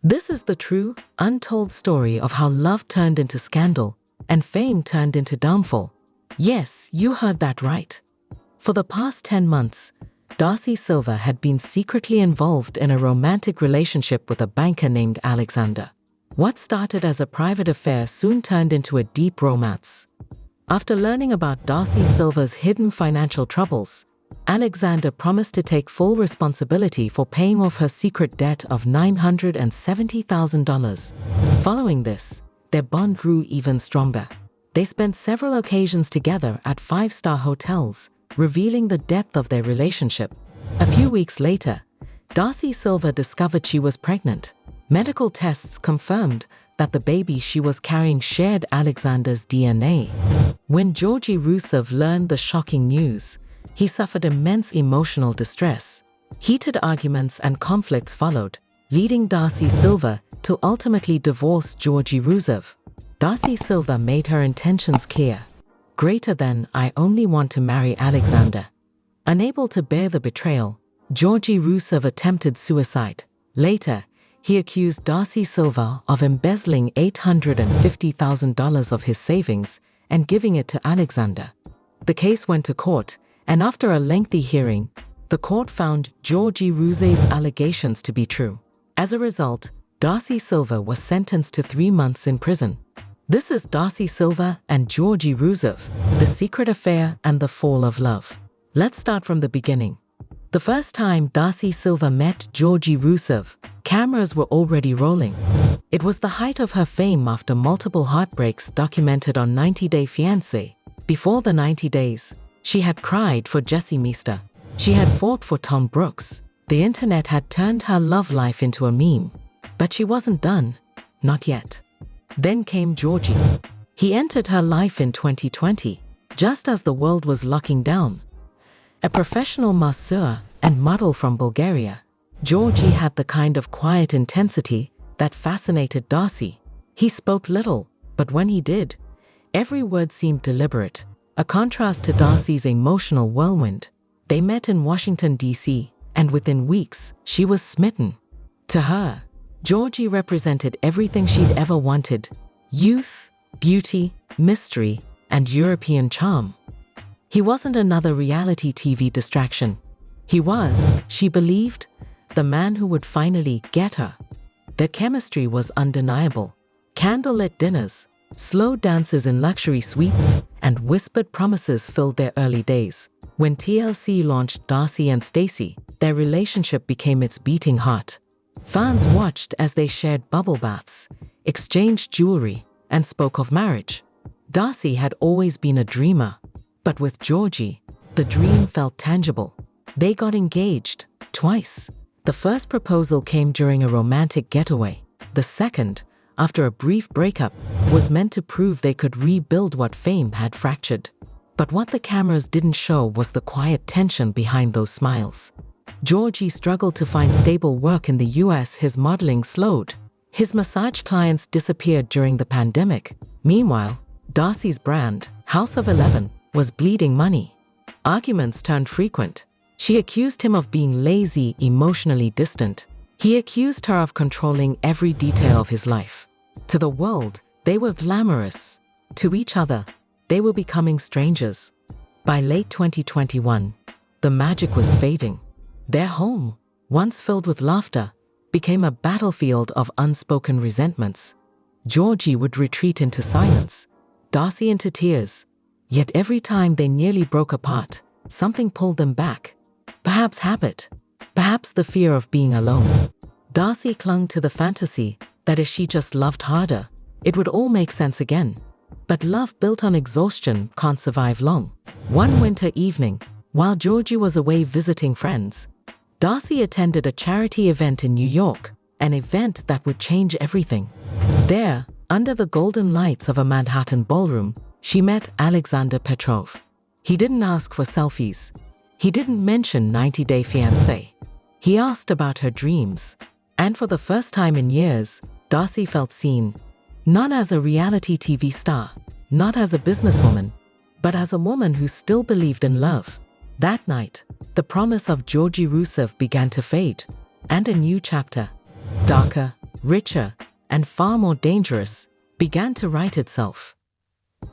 This is the true, untold story of how love turned into scandal and fame turned into downfall. Yes, you heard that right. For the past 10 months, Darcey Silva had been secretly involved in a romantic relationship with a banker named Alexander. What started as a private affair soon turned into a deep romance. After learning about Darcey Silva's hidden financial troubles, Alexander promised to take full responsibility for paying off her secret debt of $970,000. Following this, their bond grew even stronger. They spent several occasions together at 5-star hotels, revealing the depth of their relationship. A few weeks later, Darcey Silva discovered she was pregnant. Medical tests confirmed that the baby she was carrying shared Alexander's DNA. When Georgi learned the shocking news, he suffered immense emotional distress. Heated arguments and conflicts followed, leading Darcey Silva to ultimately divorce Georgi. Darcey Silva made her intentions clear. Greater than I only want to marry Alexander. Unable to bear the betrayal, Georgi attempted suicide. Later, he accused Darcey Silva of embezzling $850,000 of his savings and giving it to Alexander. The case went to court, and after a lengthy hearing, the court found Georgi's allegations to be true. As a result, Darcey Silva was sentenced to 3 months in prison. This is Darcey Silva and Georgi, the secret affair and the fall of love. Let's start from the beginning. The first time Darcey Silva met Georgi, cameras were already rolling. It was the height of her fame after multiple heartbreaks documented on 90 Day Fiancé. Before the 90 days, she had cried for Jesse Meester. She had fought for Tom Brooks. The internet had turned her love life into a meme. But she wasn't done. Not yet. Then came Georgi. He entered her life in 2020, just as the world was locking down. A professional masseur and model from Bulgaria, Georgi had the kind of quiet intensity that fascinated Darcey. He spoke little, but when he did, every word seemed deliberate. A contrast to Darcey's emotional whirlwind. They met in Washington, D.C., and within weeks, she was smitten. To her, Georgi represented everything she'd ever wanted: youth, beauty, mystery, and European charm. He wasn't another reality TV distraction. He was, she believed, the man who would finally get her. Their chemistry was undeniable. Candlelit dinners, slow dances in luxury suites, and whispered promises filled their early days. When TLC launched Darcey and Stacey, their relationship became its beating heart. Fans watched as they shared bubble baths, exchanged jewelry, and spoke of marriage. Darcey had always been a dreamer, but with Georgi, the dream felt tangible. They got engaged, twice. The first proposal came during a romantic getaway. The second, after a brief breakup, was meant to prove they could rebuild what fame had fractured. But what the cameras didn't show was the quiet tension behind those smiles. Georgi struggled to find stable work in the US. His modeling slowed. His massage clients disappeared during the pandemic. Meanwhile, Darcey's brand, House of 11, was bleeding money. Arguments turned frequent. She accused him of being lazy, emotionally distant. He accused her of controlling every detail of his life. To the world, they were glamorous. To each other, they were becoming strangers. By late 2021, the magic was fading. Their home, once filled with laughter, became a battlefield of unspoken resentments. Georgi would retreat into silence, Darcey into tears. Yet every time they nearly broke apart, something pulled them back. Perhaps habit, perhaps the fear of being alone. Darcey clung to the fantasy that if she just loved harder, it would all make sense again. But love built on exhaustion can't survive long. One winter evening, while Georgi was away visiting friends, Darcey attended a charity event in New York, an event that would change everything. There, under the golden lights of a Manhattan ballroom, she met Alexander Petrov. He didn't ask for selfies. He didn't mention 90 Day Fiancé. He asked about her dreams. And for the first time in years, Darcey felt seen. Not as a reality TV star, not as a businesswoman, but as a woman who still believed in love. That night, the promise of Georgi began to fade, and a new chapter, darker, richer, and far more dangerous, began to write itself.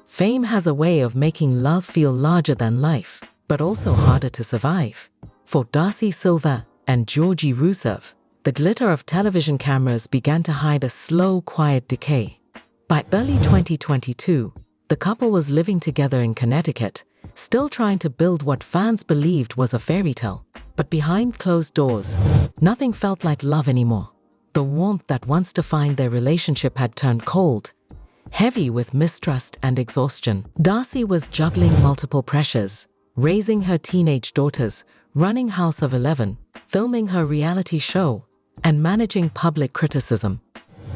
Fame has a way of making love feel larger than life, but also harder to survive. For Darcey Silva and Georgi, the glitter of television cameras began to hide a slow, quiet decay. By early 2022, the couple was living together in Connecticut, still trying to build what fans believed was a fairy tale. But behind closed doors, nothing felt like love anymore. The warmth that once defined their relationship had turned cold, heavy with mistrust and exhaustion. Darcey was juggling multiple pressures, raising her teenage daughters, running House of 11, filming her reality show, and managing public criticism.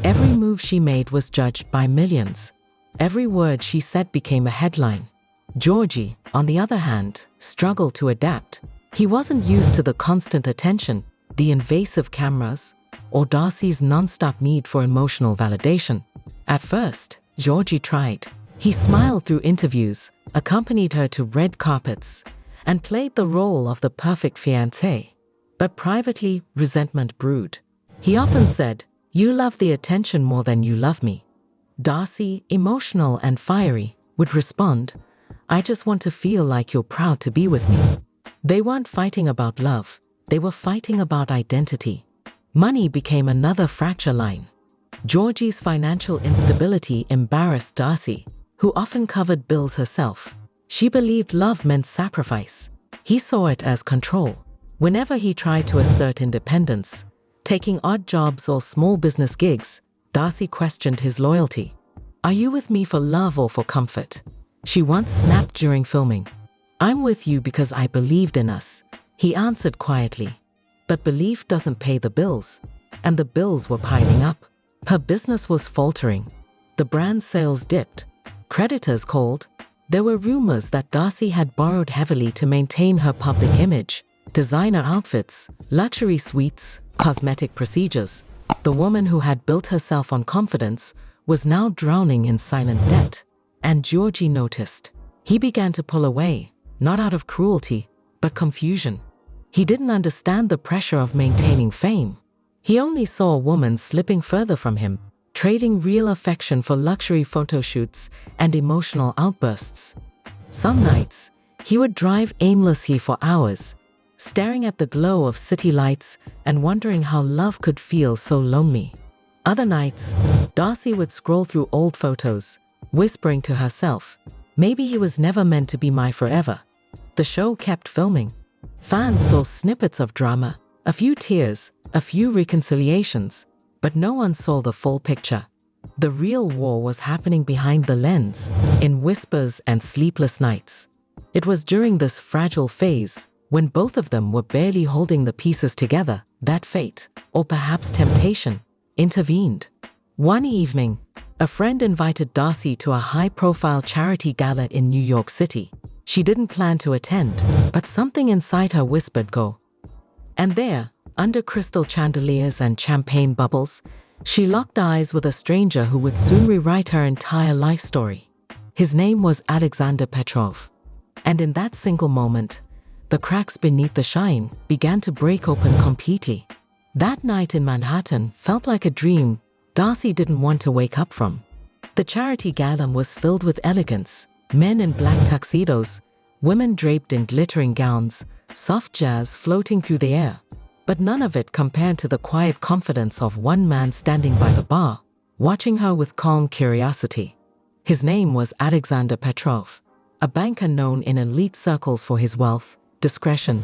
Every move she made was judged by millions. Every word she said became a headline. Georgi, on the other hand, struggled to adapt. He wasn't used to the constant attention, the invasive cameras, or Darcey's non-stop need for emotional validation. At first, Georgi tried. He smiled through interviews, accompanied her to red carpets, and played the role of the perfect fiancé. But privately, resentment brewed. He often said, "You love the attention more than you love me." Darcey, emotional and fiery, would respond, "I just want to feel like you're proud to be with me." They weren't fighting about love, they were fighting about identity. Money became another fracture line. Georgi's financial instability embarrassed Darcey, who often covered bills herself. She believed love meant sacrifice. He saw it as control. Whenever he tried to assert independence, taking odd jobs or small business gigs, Darcey questioned his loyalty. "Are you with me for love or for comfort?" She once snapped during filming. "I'm with you because I believed in us," he answered quietly. But belief doesn't pay the bills, and the bills were piling up. Her business was faltering. The brand's sales dipped. Creditors called. There were rumors that Darcey had borrowed heavily to maintain her public image. Designer outfits, luxury suites, cosmetic procedures. The woman who had built herself on confidence was now drowning in silent debt. And Georgi noticed. He began to pull away, not out of cruelty, but confusion. He didn't understand the pressure of maintaining fame. He only saw a woman slipping further from him, trading real affection for luxury photo shoots and emotional outbursts. Some nights, he would drive aimlessly for hours, staring at the glow of city lights and wondering how love could feel so lonely. Other nights, Darcey would scroll through old photos, whispering to herself, "Maybe he was never meant to be my forever." The show kept filming. Fans saw snippets of drama, a few tears, a few reconciliations, but no one saw the full picture. The real war was happening behind the lens, in whispers and sleepless nights. It was during this fragile phase, when both of them were barely holding the pieces together, that fate, or perhaps temptation, intervened. One evening, a friend invited Darcey to a high-profile charity gala in New York City. She didn't plan to attend, but something inside her whispered go. And there, under crystal chandeliers and champagne bubbles, she locked eyes with a stranger who would soon rewrite her entire life story. His name was Alexander Petrov. And in that single moment, the cracks beneath the shine began to break open completely. That night in Manhattan felt like a dream Darcey didn't want to wake up from. The charity gala was filled with elegance, men in black tuxedos, women draped in glittering gowns, soft jazz floating through the air. But none of it compared to the quiet confidence of one man standing by the bar, watching her with calm curiosity. His name was Alexander Petrov, a banker known in elite circles for his wealth, discretion,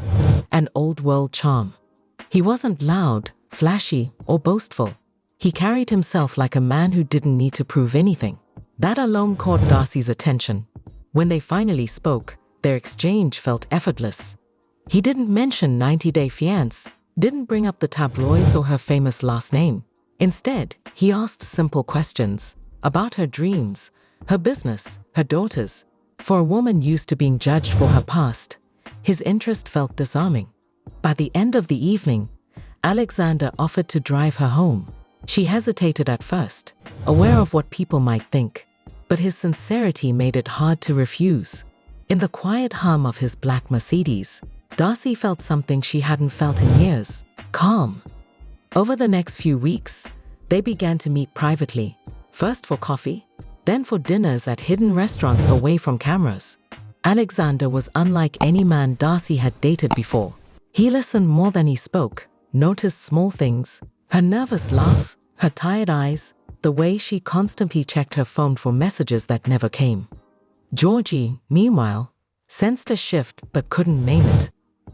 and old-world charm. He wasn't loud, flashy, or boastful. He carried himself like a man who didn't need to prove anything. That alone caught Darcey's attention. When they finally spoke, their exchange felt effortless. He didn't mention 90-Day Fiancé, didn't bring up the tabloids or her famous last name. Instead, he asked simple questions about her dreams, her business, her daughters. For a woman used to being judged for her past, his interest felt disarming. By the end of the evening, Alexander offered to drive her home. She hesitated at first, aware of what people might think, but his sincerity made it hard to refuse. In the quiet hum of his black Mercedes, Darcey felt something she hadn't felt in years: calm. Over the next few weeks, They began to meet privately, first for coffee, then for dinners at hidden restaurants away from cameras. Alexander was unlike any man Darcey had dated before. He listened more than he spoke, noticed small things, her nervous laugh, her tired eyes, the way she constantly checked her phone for messages that never came. Georgi, meanwhile, sensed a shift but couldn't name it.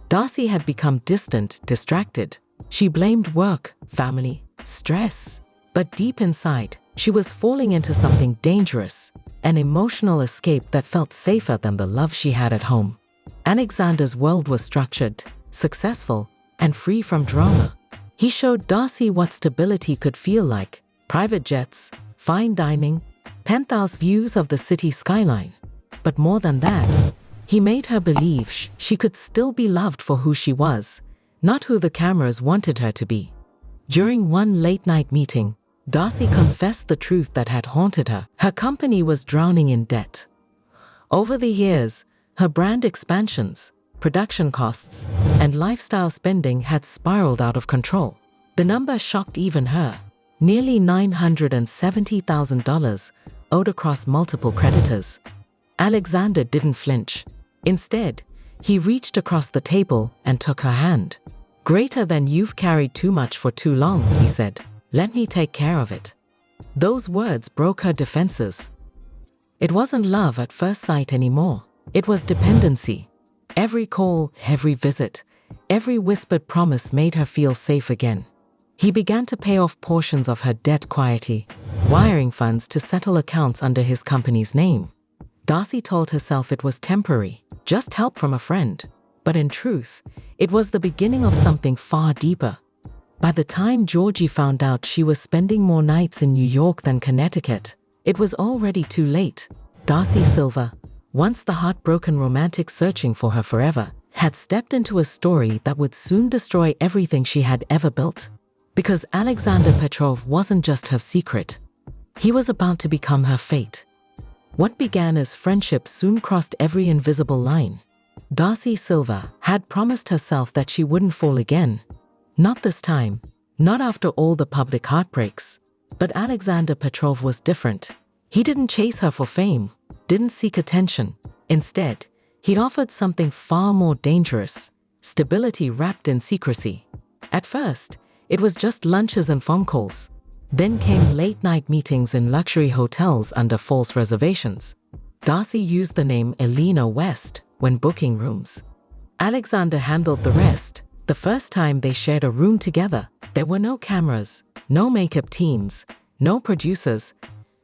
Darcey had become distant, distracted. She blamed work, family, stress. But deep inside, she was falling into something dangerous, an emotional escape that felt safer than the love she had at home. Alexander's world was structured, successful, and free from drama. He showed Darcey what stability could feel like: private jets, fine dining, penthouse views of the city skyline. But more than that, he made her believe she could still be loved for who she was, not who the cameras wanted her to be. During one late-night meeting, Darcey confessed the truth that had haunted her. Her company was drowning in debt. Over the years, her brand expansions, production costs, and lifestyle spending had spiraled out of control. The number shocked even her: nearly $970,000 owed across multiple creditors. Alexander didn't flinch. Instead, he reached across the table and took her hand. "Greater than you've carried too much for too long," he said. "Let me take care of it." Those words broke her defenses. It wasn't love at first sight anymore. It was dependency. Every call, every visit, every whispered promise made her feel safe again. He began to pay off portions of her debt quietly, wiring funds to settle accounts under his company's name. Darcey told herself it was temporary, just help from a friend. But in truth, it was the beginning of something far deeper. By the time Georgi found out she was spending more nights in New York than Connecticut, it was already too late. Darcey Silva, once the heartbroken romantic searching for her forever, had stepped into a story that would soon destroy everything she had ever built. Because Alexander Petrov wasn't just her secret. He was about to become her fate. What began as friendship soon crossed every invisible line. Darcey Silva had promised herself that she wouldn't fall again. Not this time, not after all the public heartbreaks. But Alexander Petrov was different. He didn't chase her for fame, didn't seek attention. Instead, he offered something far more dangerous: stability wrapped in secrecy. At first, it was just lunches and phone calls. Then came late-night meetings in luxury hotels under false reservations. Darcey used the name Elena West when booking rooms. Alexander handled the rest. The first time they shared a room together, there were no cameras, no makeup teams, no producers,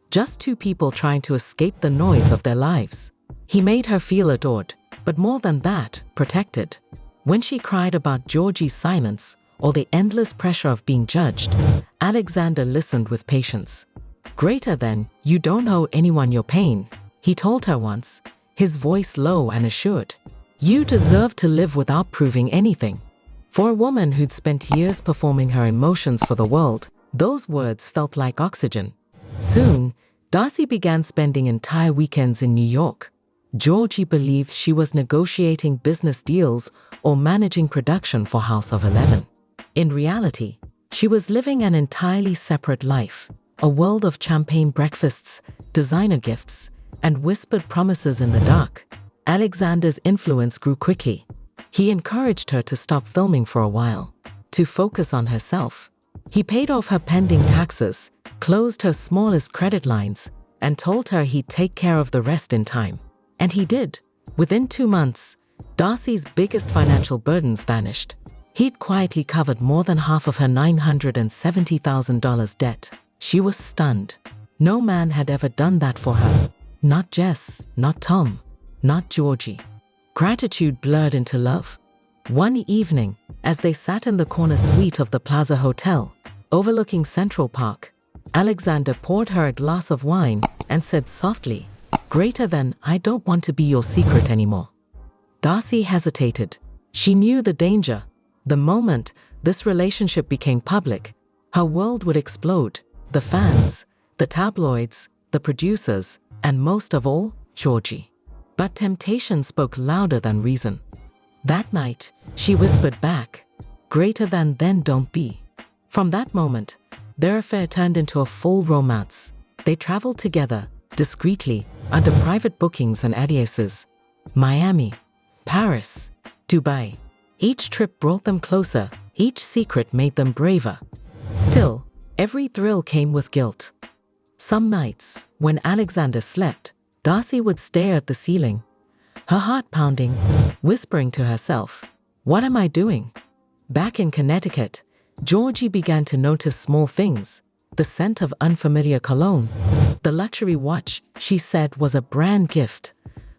just two people trying to escape the noise of their lives. He made her feel adored, but more than that, protected. When she cried about Georgi's silence or the endless pressure of being judged, Alexander listened with patience. "Greater than, you don't owe anyone your pain," he told her once, his voice low and assured. "You deserve to live without proving anything." For a woman who'd spent years performing her emotions for the world, those words felt like oxygen. Soon, Darcey began spending entire weekends in New York. Georgi believed she was negotiating business deals or managing production for House of 11. In reality, she was living an entirely separate life, a world of champagne breakfasts, designer gifts, and whispered promises in the dark. Alexander's influence grew quickly. He encouraged her to stop filming for a while, to focus on herself. He paid off her pending taxes, closed her smallest credit lines, and told her he'd take care of the rest in time. And he did. Within 2 months, Darcey's biggest financial burdens vanished. He'd quietly covered more than half of her $970,000 debt. She was stunned. No man had ever done that for her. Not Jess, not Tom, not Georgi. Gratitude blurred into love. One evening, as they sat in the corner suite of the Plaza Hotel, overlooking Central Park, Alexander poured her a glass of wine and said softly, "Greater than, I don't want to be your secret anymore." Darcey hesitated. She knew the danger. The moment this relationship became public, her world would explode. The fans, the tabloids, the producers, and most of all, Georgi. But temptation spoke louder than reason. That night, she whispered back, "Greater than, then don't be." From that moment, Their affair turned into a full romance. They traveled together, discreetly, under private bookings and aliases. Miami, Paris, Dubai. Each trip brought them closer, each secret made them braver. Still, every thrill came with guilt. Some nights, when Alexander slept, Darcey would stare at the ceiling, her heart pounding, whispering to herself, "What am I doing?" Back in Connecticut, Georgi began to notice small things: the scent of unfamiliar cologne, the luxury watch she said was a brand gift,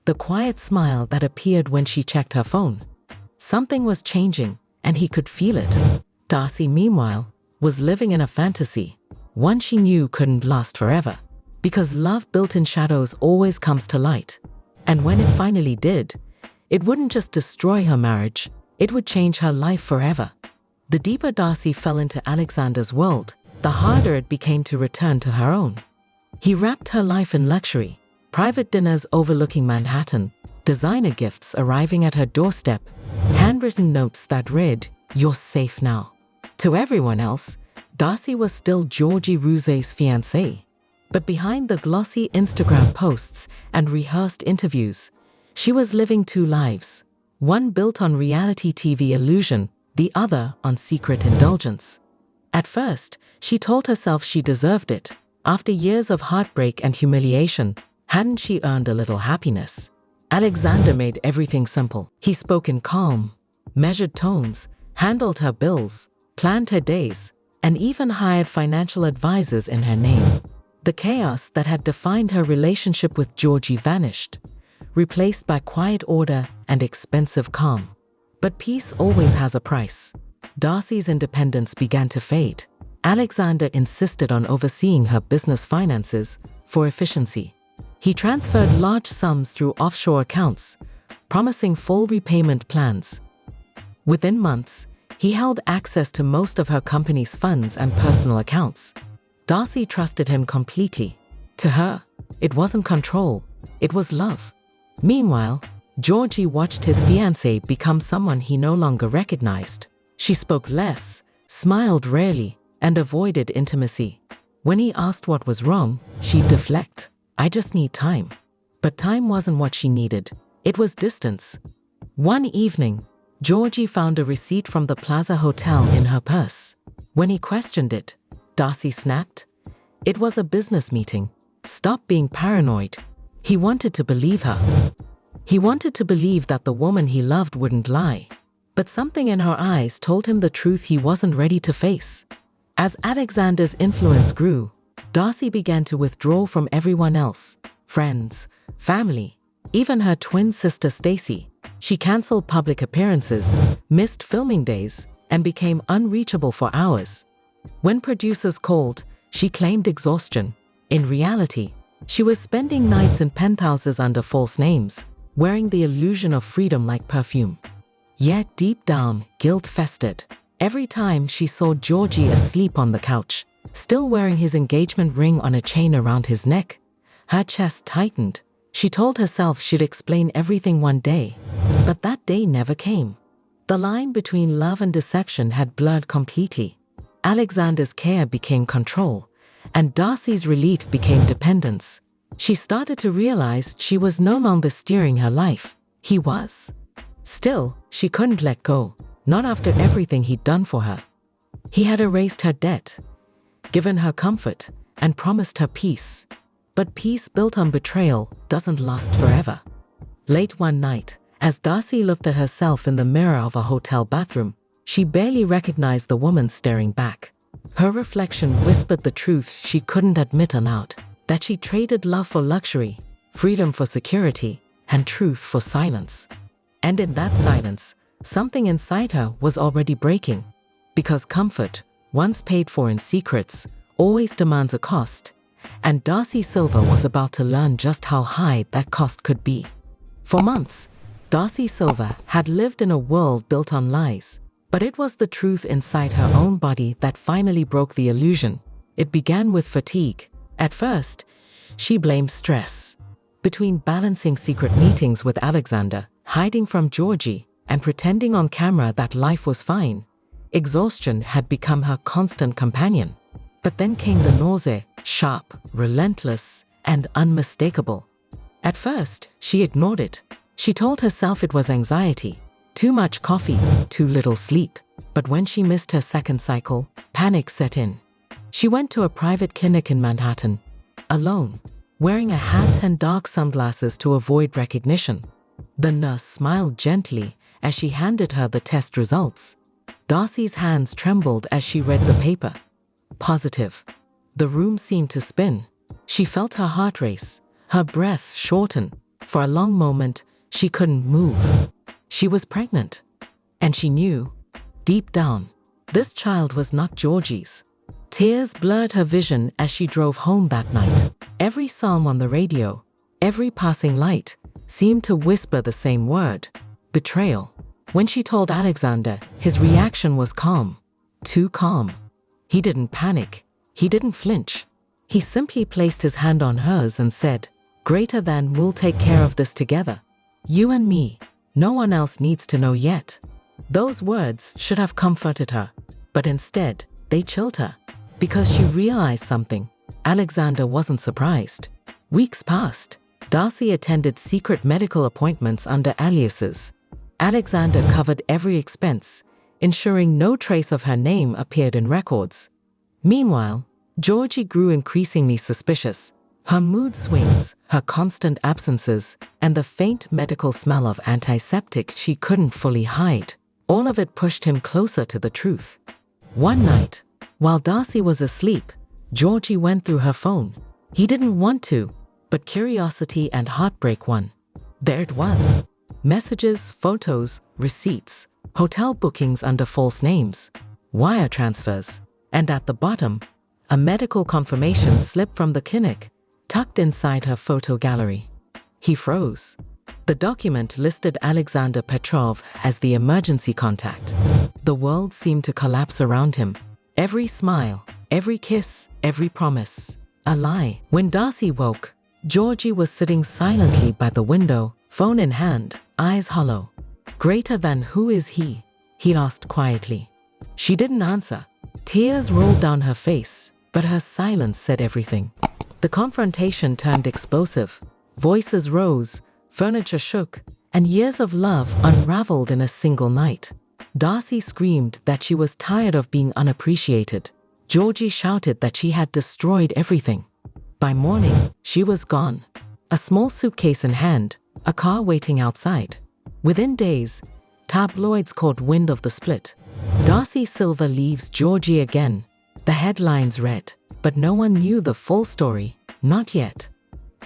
the quiet smile that appeared when she checked her phone. Something was changing, and he could feel it. Darcey, meanwhile, was living in a fantasy, one she knew couldn't last forever. Because love built in shadows always comes to light. And when it finally did, it wouldn't just destroy her marriage, it would change her life forever. The deeper Darcey fell into Alexander's world, the harder it became to return to her own. He wrapped her life in luxury, private dinners overlooking Manhattan, designer gifts arriving at her doorstep, handwritten notes that read, "You're safe now." To everyone else, Darcey was still Georgi Rouzet's fiancé. But behind the glossy Instagram posts and rehearsed interviews, she was living two lives, one built on reality TV illusion, the other on secret indulgence. At first, she told herself she deserved it. After years of heartbreak and humiliation, hadn't she earned a little happiness? Alexander made everything simple. He spoke in calm, measured tones, handled her bills, planned her days, and even hired financial advisors in her name. The chaos that had defined her relationship with Georgi vanished, replaced by quiet order and expensive calm. But peace always has a price. Darcey's independence began to fade. Alexander insisted on overseeing her business finances for efficiency. He transferred large sums through offshore accounts, promising full repayment plans. Within months, he held access to most of her company's funds and personal accounts. Darcey trusted him completely. To her, it wasn't control, it was love. Meanwhile, Georgi watched his fiancé become someone he no longer recognized. She spoke less, smiled rarely, and avoided intimacy. When he asked what was wrong, she'd deflect. "I just need time." But time wasn't what she needed. It was distance. One evening, Georgi found a receipt from the Plaza Hotel in her purse. When he questioned it, Darcey snapped. It was a business meeting. Stop being paranoid. He wanted to believe her. He wanted to believe that the woman he loved wouldn't lie. But something in her eyes told him the truth he wasn't ready to face. As Alexander's influence grew, Darcey began to withdraw from everyone else, friends, family, even her twin sister Stacy. She canceled public appearances, missed filming days, and became unreachable for hours. When producers called, she claimed exhaustion. In reality, she was spending nights in penthouses under false names, wearing the illusion of freedom like perfume. Yet deep down, guilt festered. Every time she saw Georgi asleep on the couch, still wearing his engagement ring on a chain around his neck, her chest tightened. She told herself she'd explain everything one day, but that day never came. The line between love and deception had blurred completely. Alexander's care became control, and Darcey's relief became dependence. She started to realize she was no longer steering her life. He was. Still, she couldn't let go, not after everything he'd done for her. He had erased her debt, given her comfort, and promised her peace. But peace built on betrayal doesn't last forever. Late one night, as Darcey looked at herself in the mirror of a hotel bathroom, she barely recognized the woman staring back. Her reflection whispered the truth she couldn't admit aloud, that she traded love for luxury, freedom for security, and truth for silence. And in that silence, something inside her was already breaking. Because comfort, once paid for in secrets, always demands a cost, and Darcey Silva was about to learn just how high that cost could be. For months, Darcey Silva had lived in a world built on lies, but it was the truth inside her own body that finally broke the illusion. It began with fatigue. At first, she blamed stress. Between balancing secret meetings with Alexander, hiding from Georgi, and pretending on camera that life was fine, exhaustion had become her constant companion. But then came the nausea, sharp, relentless, and unmistakable. At first, she ignored it. She told herself it was anxiety, too much coffee, too little sleep. But when she missed her second cycle, panic set in. She went to a private clinic in Manhattan, alone, wearing a hat and dark sunglasses to avoid recognition. The nurse smiled gently as she handed her the test results. Darcey's hands trembled as she read the paper. Positive. The room seemed to spin. She felt her heart race, her breath shorten. For a long moment, she couldn't move. She was pregnant. And she knew, deep down, this child was not Georgi's. Tears blurred her vision as she drove home that night. Every psalm on the radio, every passing light, seemed to whisper the same word: betrayal. When she told Alexander, his reaction was calm. Too calm. He didn't panic. He didn't flinch. He simply placed his hand on hers and said, "Greater than, we'll take care of this together. You and me. No one else needs to know yet." Those words should have comforted her, but instead, they chilled her. Because she realized something. Alexander wasn't surprised. Weeks passed. Darcey attended secret medical appointments under aliases. Alexander covered every expense, ensuring no trace of her name appeared in records. Meanwhile, Georgi grew increasingly suspicious. Her mood swings, her constant absences, and the faint medical smell of antiseptic she couldn't fully hide. All of it pushed him closer to the truth. One night, while Darcey was asleep, Georgi went through her phone. He didn't want to, but curiosity and heartbreak won. There it was. Messages, photos, receipts, hotel bookings under false names, wire transfers, and at the bottom, a medical confirmation slip from the clinic, tucked inside her photo gallery. He froze. The document listed Alexander Petrov as the emergency contact. The world seemed to collapse around him. Every smile, every kiss, every promise, a lie. When Darcey woke, Georgi was sitting silently by the window, phone in hand, eyes hollow. "Greater than, who is he?" he asked quietly. She didn't answer. Tears rolled down her face, but her silence said everything. The confrontation turned explosive. Voices rose, furniture shook, and years of love unraveled in a single night. Darcey screamed that she was tired of being unappreciated. Georgi shouted that she had destroyed everything. By morning, she was gone. A small suitcase in hand, a car waiting outside. Within days, tabloids caught wind of the split. Darcey Silver leaves Georgi again. The headlines read, but no one knew the full story, not yet.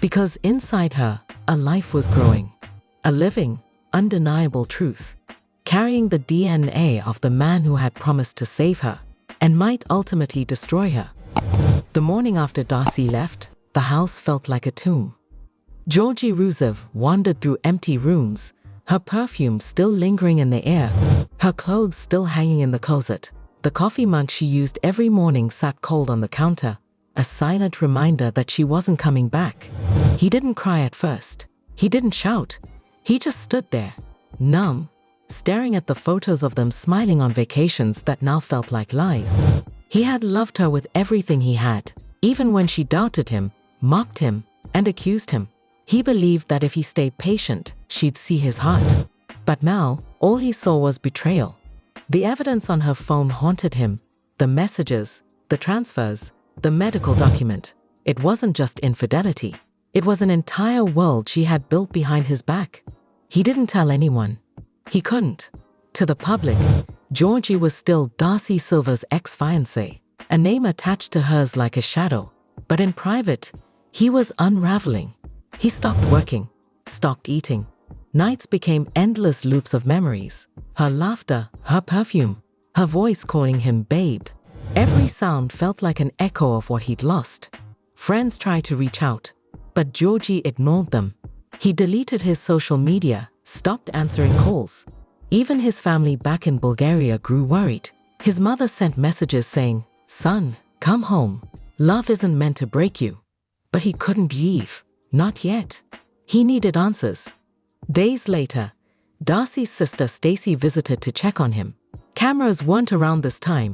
Because inside her, a life was growing. A living, undeniable truth, carrying the DNA of the man who had promised to save her and might ultimately destroy her. The morning after Darcey left, the house felt like a tomb. Georgi Rusev wandered through empty rooms, her perfume still lingering in the air, her clothes still hanging in the closet. The coffee mug she used every morning sat cold on the counter, a silent reminder that she wasn't coming back. He didn't cry at first. He didn't shout. He just stood there, numb, staring at the photos of them smiling on vacations that now felt like lies. He had loved her with everything he had, even when she doubted him, mocked him, and accused him. He believed that if he stayed patient, she'd see his heart. But now, all he saw was betrayal. The evidence on her phone haunted him. The messages, the transfers, the medical document. It wasn't just infidelity. It was an entire world she had built behind his back. He didn't tell anyone. He couldn't. To the public, Georgi was still Darcey Silver's ex-fiancé, a name attached to hers like a shadow. But in private, he was unraveling. He stopped working, stopped eating. Nights became endless loops of memories. Her laughter, her perfume, her voice calling him babe. Every sound felt like an echo of what he'd lost. Friends tried to reach out, but Georgi ignored them. He deleted his social media, stopped answering calls. Even his family back in Bulgaria grew worried. His mother sent messages saying, "Son, come home. Love isn't meant to break you." But he couldn't leave. Not yet. He needed answers. Days later, Darcey's sister Stacy visited to check on him. Cameras weren't around this time,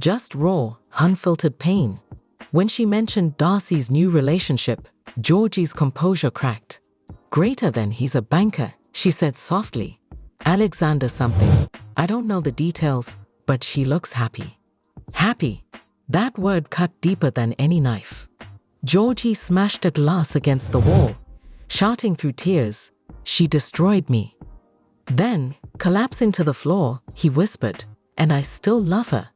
just raw, unfiltered pain. When she mentioned Darcey's new relationship, Georgie's composure cracked. "Greater than he's a banker," she said softly. "Alexander something. I don't know the details, but she looks happy." Happy. That word cut deeper than any knife. Georgie smashed a glass against the wall, shouting through tears, "She destroyed me." Then, collapsing to the floor, he whispered, "And I still love her."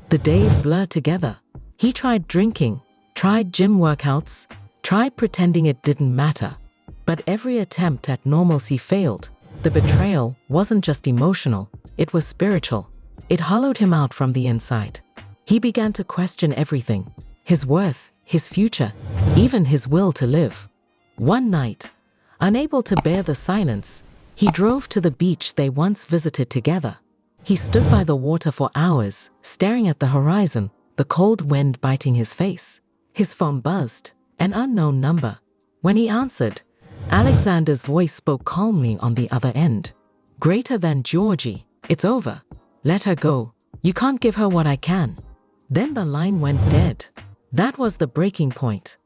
The days blurred together. He tried drinking, tried gym workouts, tried pretending it didn't matter. But every attempt at normalcy failed. The betrayal wasn't just emotional, it was spiritual. It hollowed him out from the inside. He began to question everything: his worth, his future, even his will to live. One night, unable to bear the silence, he drove to the beach they once visited together. He stood by the water for hours, staring at the horizon, the cold wind biting his face. His phone buzzed, an unknown number. When he answered, Alexander's voice spoke calmly on the other end. "Greater than Georgie, it's over. Let her go. You can't give her what I can." Then the line went dead. That was the breaking point.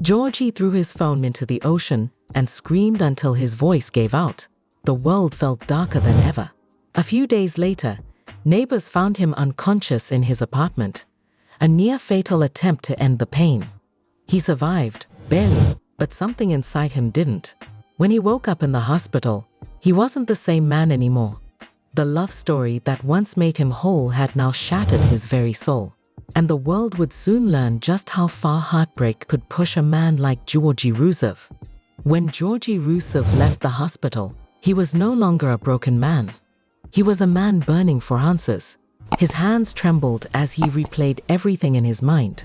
Georgie threw his phone into the ocean and screamed until his voice gave out. The world felt darker than ever. A few days later, neighbors found him unconscious in his apartment, a near-fatal attempt to end the pain. He survived, barely, but something inside him didn't. When he woke up in the hospital, he wasn't the same man anymore. The love story that once made him whole had now shattered his very soul. And the world would soon learn just how far heartbreak could push a man like Georgi Rusev. When Georgi Rusev left the hospital, he was no longer a broken man. He was a man burning for answers. His hands trembled as he replayed everything in his mind.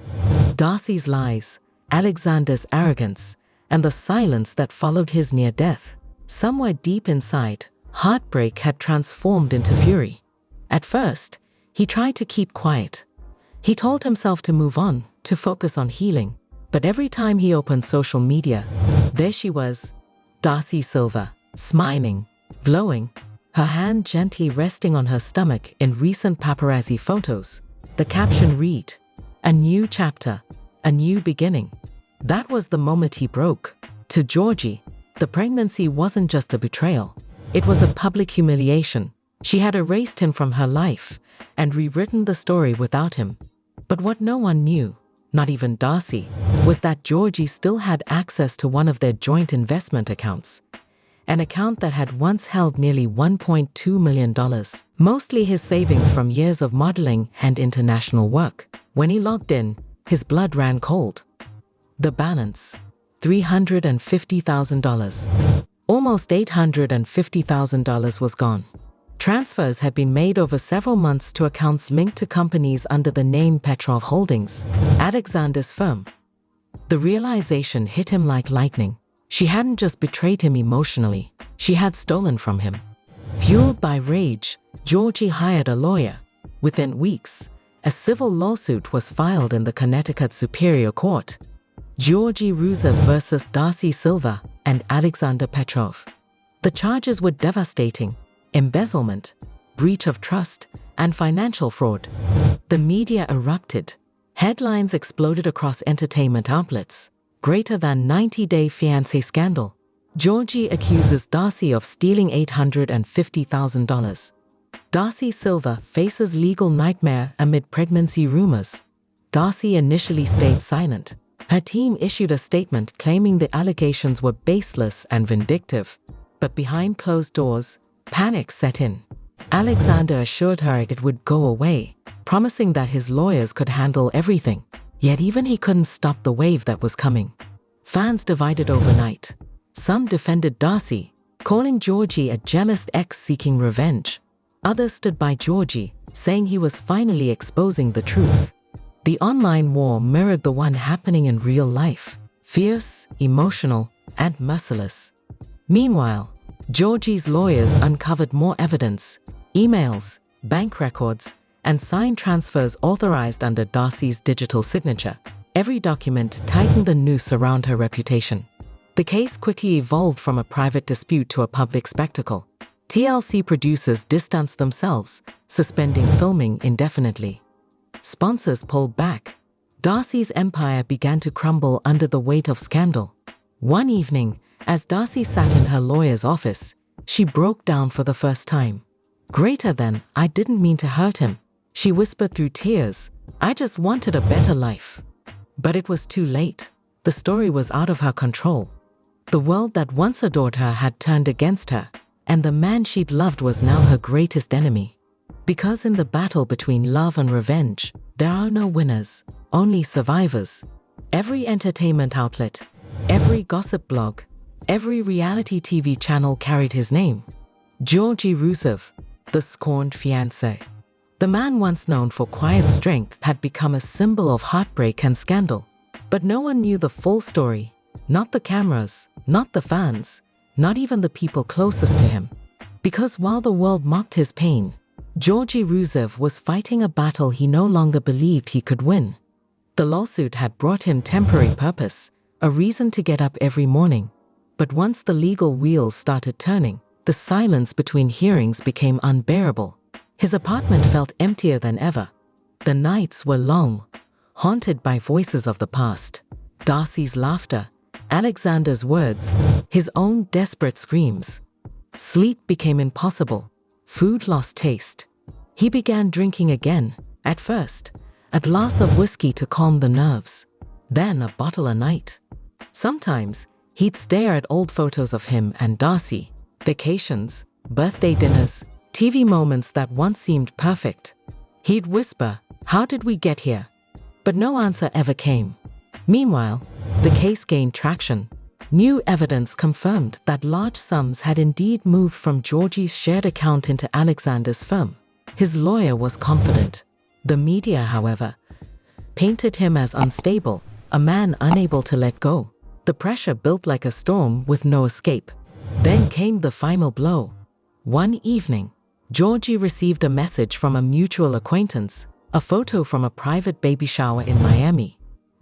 Darcey's lies, Alexander's arrogance, and the silence that followed his near death. Somewhere deep inside, heartbreak had transformed into fury. At first, he tried to keep quiet. He told himself to move on, to focus on healing. But every time he opened social media, there she was, Darcey Silva, smiling, glowing, her hand gently resting on her stomach in recent paparazzi photos. The caption read, "A new chapter, a new beginning." That was the moment he broke. To Georgie, the pregnancy wasn't just a betrayal. It was a public humiliation. She had erased him from her life and rewritten the story without him. But what no one knew, not even Darcey, was that Georgie still had access to one of their joint investment accounts. An account that had once held nearly $1.2 million, mostly his savings from years of modeling and international work. When he logged in, his blood ran cold. The balance, $350,000. Almost $850,000 was gone. Transfers had been made over several months to accounts linked to companies under the name Petrov Holdings, Alexander's firm. The realization hit him like lightning. She hadn't just betrayed him emotionally, she had stolen from him. Fueled by rage, Georgie hired a lawyer. Within weeks, a civil lawsuit was filed in the Connecticut Superior Court. Georgi Rusev versus Darcey Silva and Alexander Petrov. The charges were devastating: embezzlement, breach of trust, and financial fraud. The media erupted. Headlines exploded across entertainment outlets. Greater than 90-day Fiancé scandal. Georgie accuses Darcey of stealing $850,000. Darcey Silva faces legal nightmare amid pregnancy rumors. Darcey initially stayed silent. Her team issued a statement claiming the allegations were baseless and vindictive. But behind closed doors, panic set in. Alexander assured her it would go away, promising that his lawyers could handle everything. Yet even he couldn't stop the wave that was coming. Fans divided overnight. Some defended Darcey, calling Georgie a jealous ex seeking revenge. Others stood by Georgie, saying he was finally exposing the truth. The online war mirrored the one happening in real life: fierce, emotional, and merciless. Meanwhile, Georgie's lawyers uncovered more evidence: emails, bank records, and signed transfers authorized under Darcey's digital signature. Every document tightened the noose around her reputation. The case quickly evolved from a private dispute to a public spectacle. TLC producers distanced themselves, suspending filming indefinitely. Sponsors pulled back. Darcey's empire began to crumble under the weight of scandal. One evening, as Darcey sat in her lawyer's office, she broke down for the first time. "Greater than, I didn't mean to hurt him," she whispered through tears. "I just wanted a better life." But it was too late. The story was out of her control. The world that once adored her had turned against her, and the man she'd loved was now her greatest enemy. Because in the battle between love and revenge, there are no winners, only survivors. Every entertainment outlet, every gossip blog, every reality TV channel carried his name. Georgi Rusev, the scorned fiancé. The man once known for quiet strength had become a symbol of heartbreak and scandal. But no one knew the full story. Not the cameras, not the fans, not even the people closest to him. Because while the world mocked his pain, Georgi Rusev was fighting a battle he no longer believed he could win. The lawsuit had brought him temporary purpose, a reason to get up every morning. But once the legal wheels started turning, the silence between hearings became unbearable. His apartment felt emptier than ever. The nights were long, haunted by voices of the past. Darcey's laughter, Alexander's words, his own desperate screams. Sleep became impossible. Food lost taste. He began drinking again, at first, a glass of whiskey to calm the nerves, then a bottle a night. Sometimes, he'd stare at old photos of him and Darcey, vacations, birthday dinners, TV moments that once seemed perfect. He'd whisper, "How did we get here?" But no answer ever came. Meanwhile, the case gained traction. New evidence confirmed that large sums had indeed moved from Georgi's shared account into Alexander's firm. His lawyer was confident. The media, however, painted him as unstable, a man unable to let go. The pressure built like a storm with no escape. Then came the final blow. One evening, Georgi received a message from a mutual acquaintance, a photo from a private baby shower in Miami.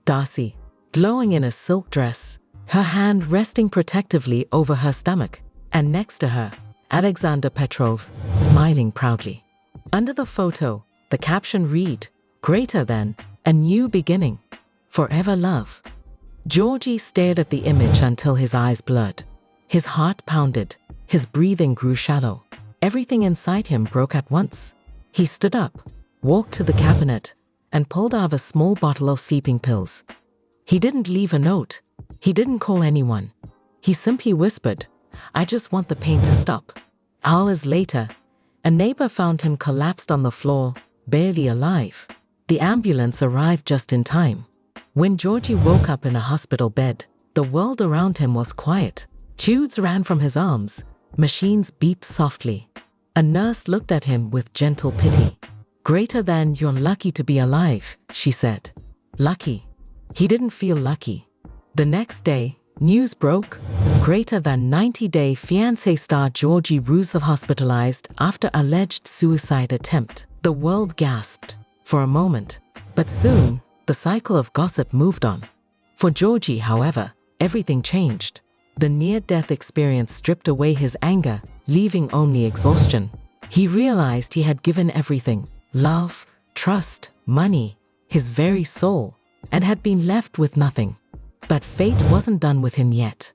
Darcey, glowing in a silk dress, her hand resting protectively over her stomach, and next to her, Alexander Petrov, smiling proudly. Under the photo, the caption read, "Greater than, a new beginning. Forever love." Georgi stared at the image until his eyes blurred. His heart pounded, his breathing grew shallow. Everything inside him broke at once. He stood up, walked to the cabinet, and pulled out a small bottle of sleeping pills. He didn't leave a note. He didn't call anyone. He simply whispered, "I just want the pain to stop." Hours later, a neighbor found him collapsed on the floor, barely alive. The ambulance arrived just in time. When Georgi woke up in a hospital bed, the world around him was quiet. Tubes ran from his arms. Machines beeped softly. A nurse looked at him with gentle pity. "Greater than, you're lucky to be alive," she said. Lucky? He didn't feel lucky. The next day, news broke. Greater than 90-day Fiancé star Georgi Rusev hospitalized after alleged suicide attempt. The world gasped for a moment, but soon the cycle of gossip moved on. For Georgi, however, everything changed. The near-death experience stripped away his anger, leaving only exhaustion. He realized he had given everything: love, trust, money, his very soul, and had been left with nothing. But fate wasn't done with him yet.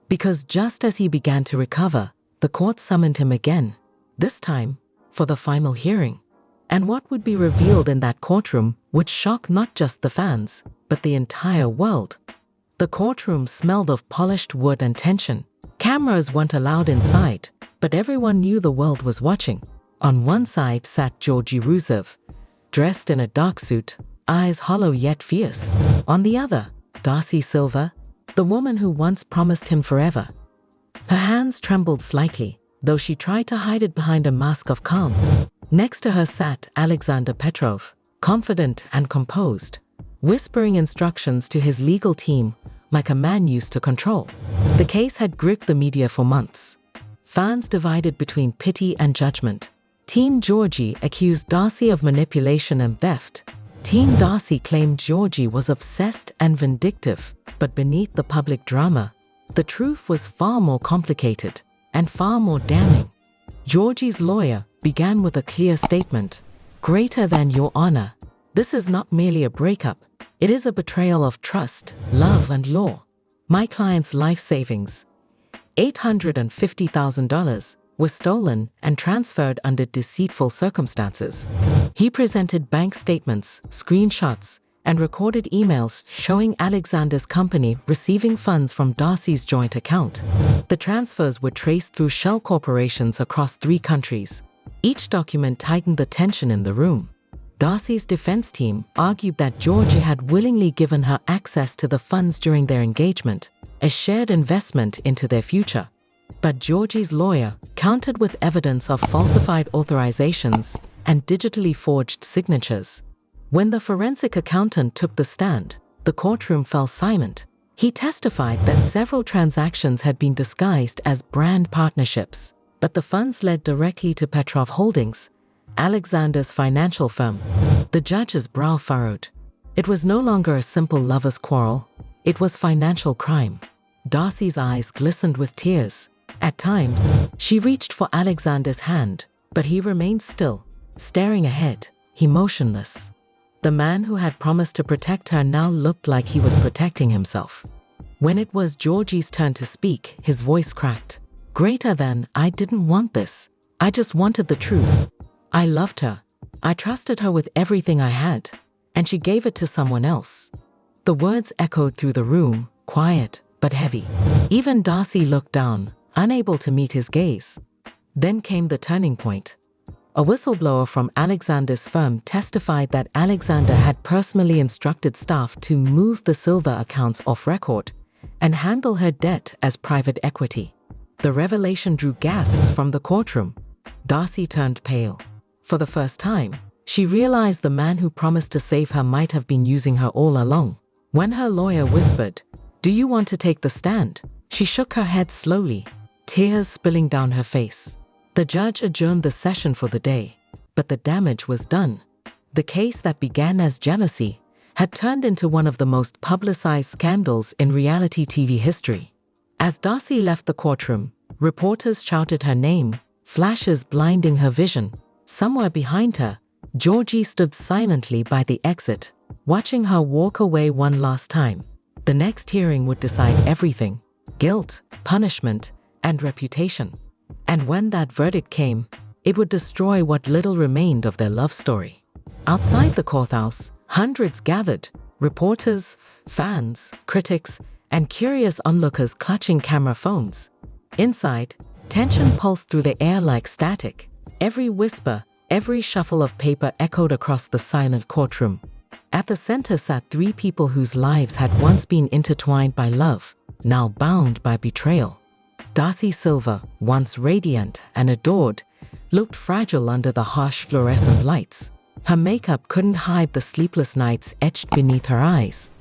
Because just as he began to recover, the court summoned him again, this time for the final hearing. And what would be revealed in that courtroom would shock not just the fans, but the entire world. The courtroom smelled of polished wood and tension. Cameras weren't allowed inside, but everyone knew the world was watching. On one side sat Georgi Rusev, dressed in a dark suit, eyes hollow yet fierce. On the other, Darcey Silva, the woman who once promised him forever. Her hands trembled slightly, though she tried to hide it behind a mask of calm. Next to her sat Alexander Petrov, confident and composed, whispering instructions to his legal team like a man used to control. The case had gripped the media for months. Fans divided between pity and judgment. Team Georgi accused Darcey of manipulation and theft. Team Darcey claimed Georgi was obsessed and vindictive, but beneath the public drama, the truth was far more complicated and far more damning. Georgi's lawyer began with a clear statement: "Greater than, Your Honor, this is not merely a breakup, It is a betrayal of trust, love, and law. My client's life savings, $850,000, was stolen and transferred under deceitful circumstances. He presented bank statements, screenshots, and recorded emails showing Alexander's company receiving funds from Darcey's joint account. The transfers were traced through shell corporations across 3 countries. Each document tightened the tension in the room. Darcey's defense team argued that Georgi had willingly given her access to the funds during their engagement, a shared investment into their future. But Georgi's lawyer countered with evidence of falsified authorizations and digitally forged signatures. When the forensic accountant took the stand, the courtroom fell silent. He testified that several transactions had been disguised as brand partnerships, but the funds led directly to Petrov Holdings, Alexander's financial firm. The judge's brow furrowed. It was no longer a simple lover's quarrel. It was financial crime. Darcey's eyes glistened with tears. At times, she reached for Alexander's hand, but he remained still, staring ahead, emotionless. The man who had promised to protect her now looked like he was protecting himself. When it was Georgi's turn to speak, his voice cracked. Greater than, I didn't want this. I just wanted the truth. I loved her. I trusted her with everything I had, and she gave it to someone else. The words echoed through the room, quiet but heavy. Even Darcey looked down, unable to meet his gaze. Then came the turning point. A whistleblower from Alexander's firm testified that Alexander had personally instructed staff to move the silver accounts off record and handle her debt as private equity. The revelation drew gasps from the courtroom. Darcey turned pale. For the first time, she realized the man who promised to save her might have been using her all along. When her lawyer whispered, "Do you want to take the stand?" she shook her head slowly, tears spilling down her face. The judge adjourned the session for the day, but the damage was done. The case that began as jealousy had turned into one of the most publicized scandals in reality TV history. As Darcey left the courtroom, reporters shouted her name, flashes blinding her vision. Somewhere behind her, Georgi stood silently by the exit, watching her walk away one last time. The next hearing would decide everything: guilt, punishment, and reputation. And when that verdict came, it would destroy what little remained of their love story. Outside the courthouse, hundreds gathered: reporters, fans, critics, and curious onlookers clutching camera phones. Inside, tension pulsed through the air like static. Every whisper, every shuffle of paper echoed across the silent courtroom. At the center sat 3 people whose lives had once been intertwined by love, now bound by betrayal. Darcey Silva, once radiant and adored, looked fragile under the harsh fluorescent lights. Her makeup couldn't hide the sleepless nights etched beneath her eyes.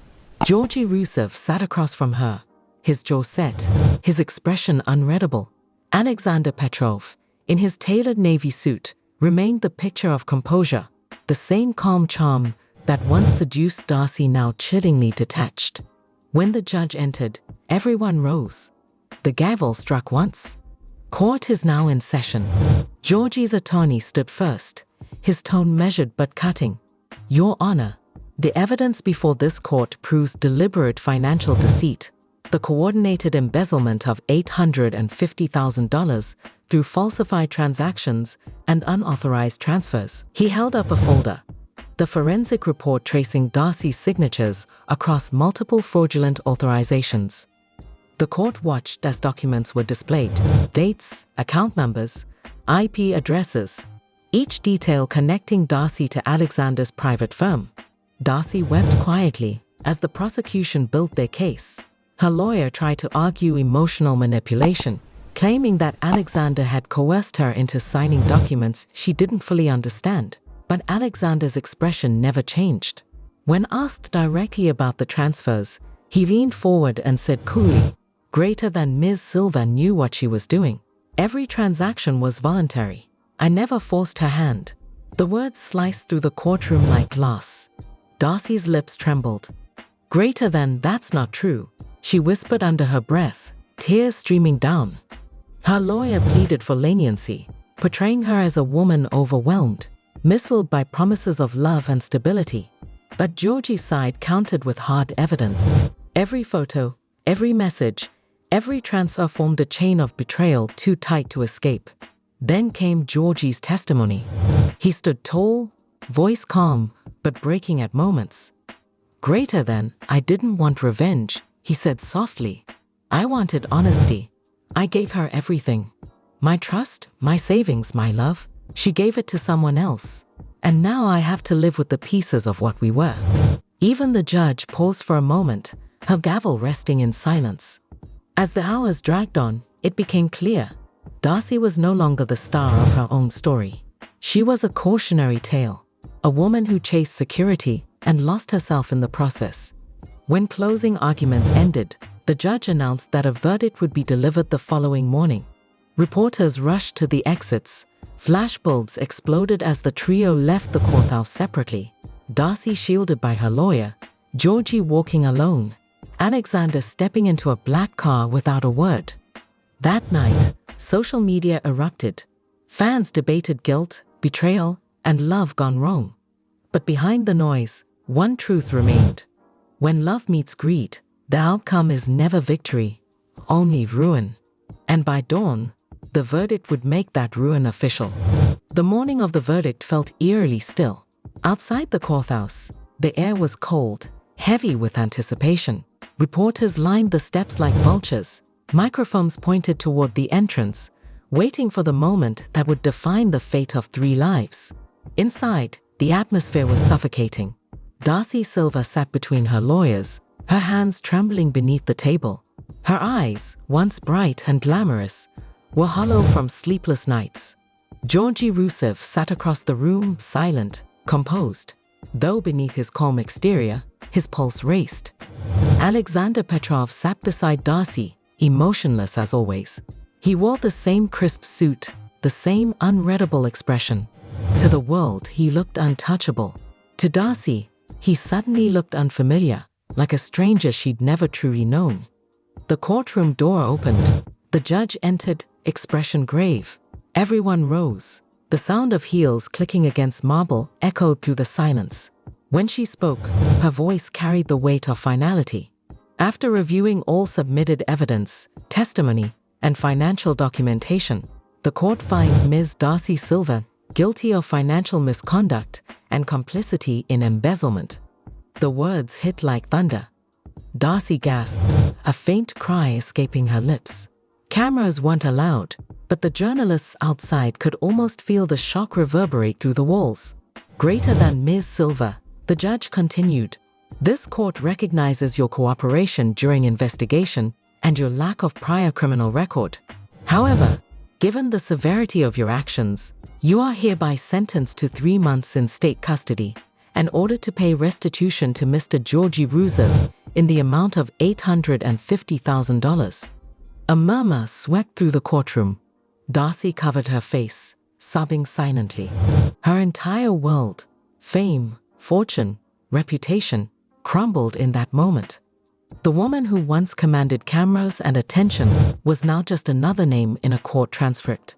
Georgi Rusev sat across from her, his jaw set, his expression unreadable. Alexander Petrov, in his tailored navy suit, remained the picture of composure, the same calm charm that once seduced Darcey, now chillingly detached. When the judge entered, everyone rose. The gavel struck once. Court is now in session. Georgi's attorney stood first, his tone measured but cutting. Your Honor, the evidence before this court proves deliberate financial deceit, the coordinated embezzlement of $850,000 through falsified transactions and unauthorized transfers. He held up a folder. The forensic report tracing Darcey's signatures across multiple fraudulent authorizations. The court watched as documents were displayed: dates, account numbers, IP addresses, each detail connecting Darcey to Alexander's private firm. Darcey wept quietly as the prosecution built their case. Her lawyer tried to argue emotional manipulation, claiming that Alexander had coerced her into signing documents she didn't fully understand. But Alexander's expression never changed. When asked directly about the transfers, he leaned forward and said coolly, "Greater than Ms. Silva knew what she was doing. Every transaction was voluntary. I never forced her hand." The words sliced through the courtroom like glass. Darcey's lips trembled. "Greater than, that's not true," she whispered under her breath, tears streaming down. Her lawyer pleaded for leniency, portraying her as a woman overwhelmed, misled by promises of love and stability. But Georgi's side countered with hard evidence. Every photo, every message, every transfer formed a chain of betrayal too tight to escape. Then came Georgi's testimony. He stood tall, voice calm, but breaking at moments. "Greater than, I didn't want revenge," he said softly. "I wanted honesty. I gave her everything. My trust, my savings, my love. She gave it to someone else. And now I have to live with the pieces of what we were." Even the judge paused for a moment, her gavel resting in silence. As the hours dragged on, it became clear. Darcey was no longer the star of her own story. She was a cautionary tale, a woman who chased security and lost herself in the process. When closing arguments ended, the judge announced that a verdict would be delivered the following morning. Reporters rushed to the exits. Flashbulbs exploded as the trio left the courthouse separately. Darcey shielded by her lawyer, Georgi walking alone, Alexander stepping into a black car without a word. That night, social media erupted. Fans debated guilt, betrayal, and love gone wrong. But behind the noise, one truth remained. When love meets greed, the outcome is never victory, only ruin. And by dawn, the verdict would make that ruin official. The morning of the verdict felt eerily still. Outside the courthouse, the air was cold, heavy with anticipation. Reporters lined the steps like vultures. Microphones pointed toward the entrance, waiting for the moment that would define the fate of 3 lives. Inside, the atmosphere was suffocating. Darcey Silva sat between her lawyers, her hands trembling beneath the table. Her eyes, once bright and glamorous, were hollow from sleepless nights. Georgi Rusev sat across the room, silent, composed, though beneath his calm exterior, his pulse raced. Alexander Petrov sat beside Darcey, emotionless as always. He wore the same crisp suit, the same unreadable expression. To the world, he looked untouchable. To Darcey, he suddenly looked unfamiliar, like a stranger she'd never truly known. The courtroom door opened. The judge entered, expression grave. Everyone rose. The sound of heels clicking against marble echoed through the silence. When she spoke, her voice carried the weight of finality. After reviewing all submitted evidence, testimony, and financial documentation, the court finds Ms. Darcey Silva guilty of financial misconduct and complicity in embezzlement. The words hit like thunder. Darcey gasped, a faint cry escaping her lips. Cameras weren't allowed, but the journalists outside could almost feel the shock reverberate through the walls. Greater than Ms. Silva, the judge continued, "This court recognizes your cooperation during investigation and your lack of prior criminal record. However, given the severity of your actions, you are hereby sentenced to 3 months in state custody and ordered to pay restitution to Mr. Georgi Rusev in the amount of $850,000. A murmur swept through the courtroom. Darcey covered her face, sobbing silently. Her entire world, fame, fortune, reputation, crumbled in that moment. The woman who once commanded cameras and attention was now just another name in a court transcript.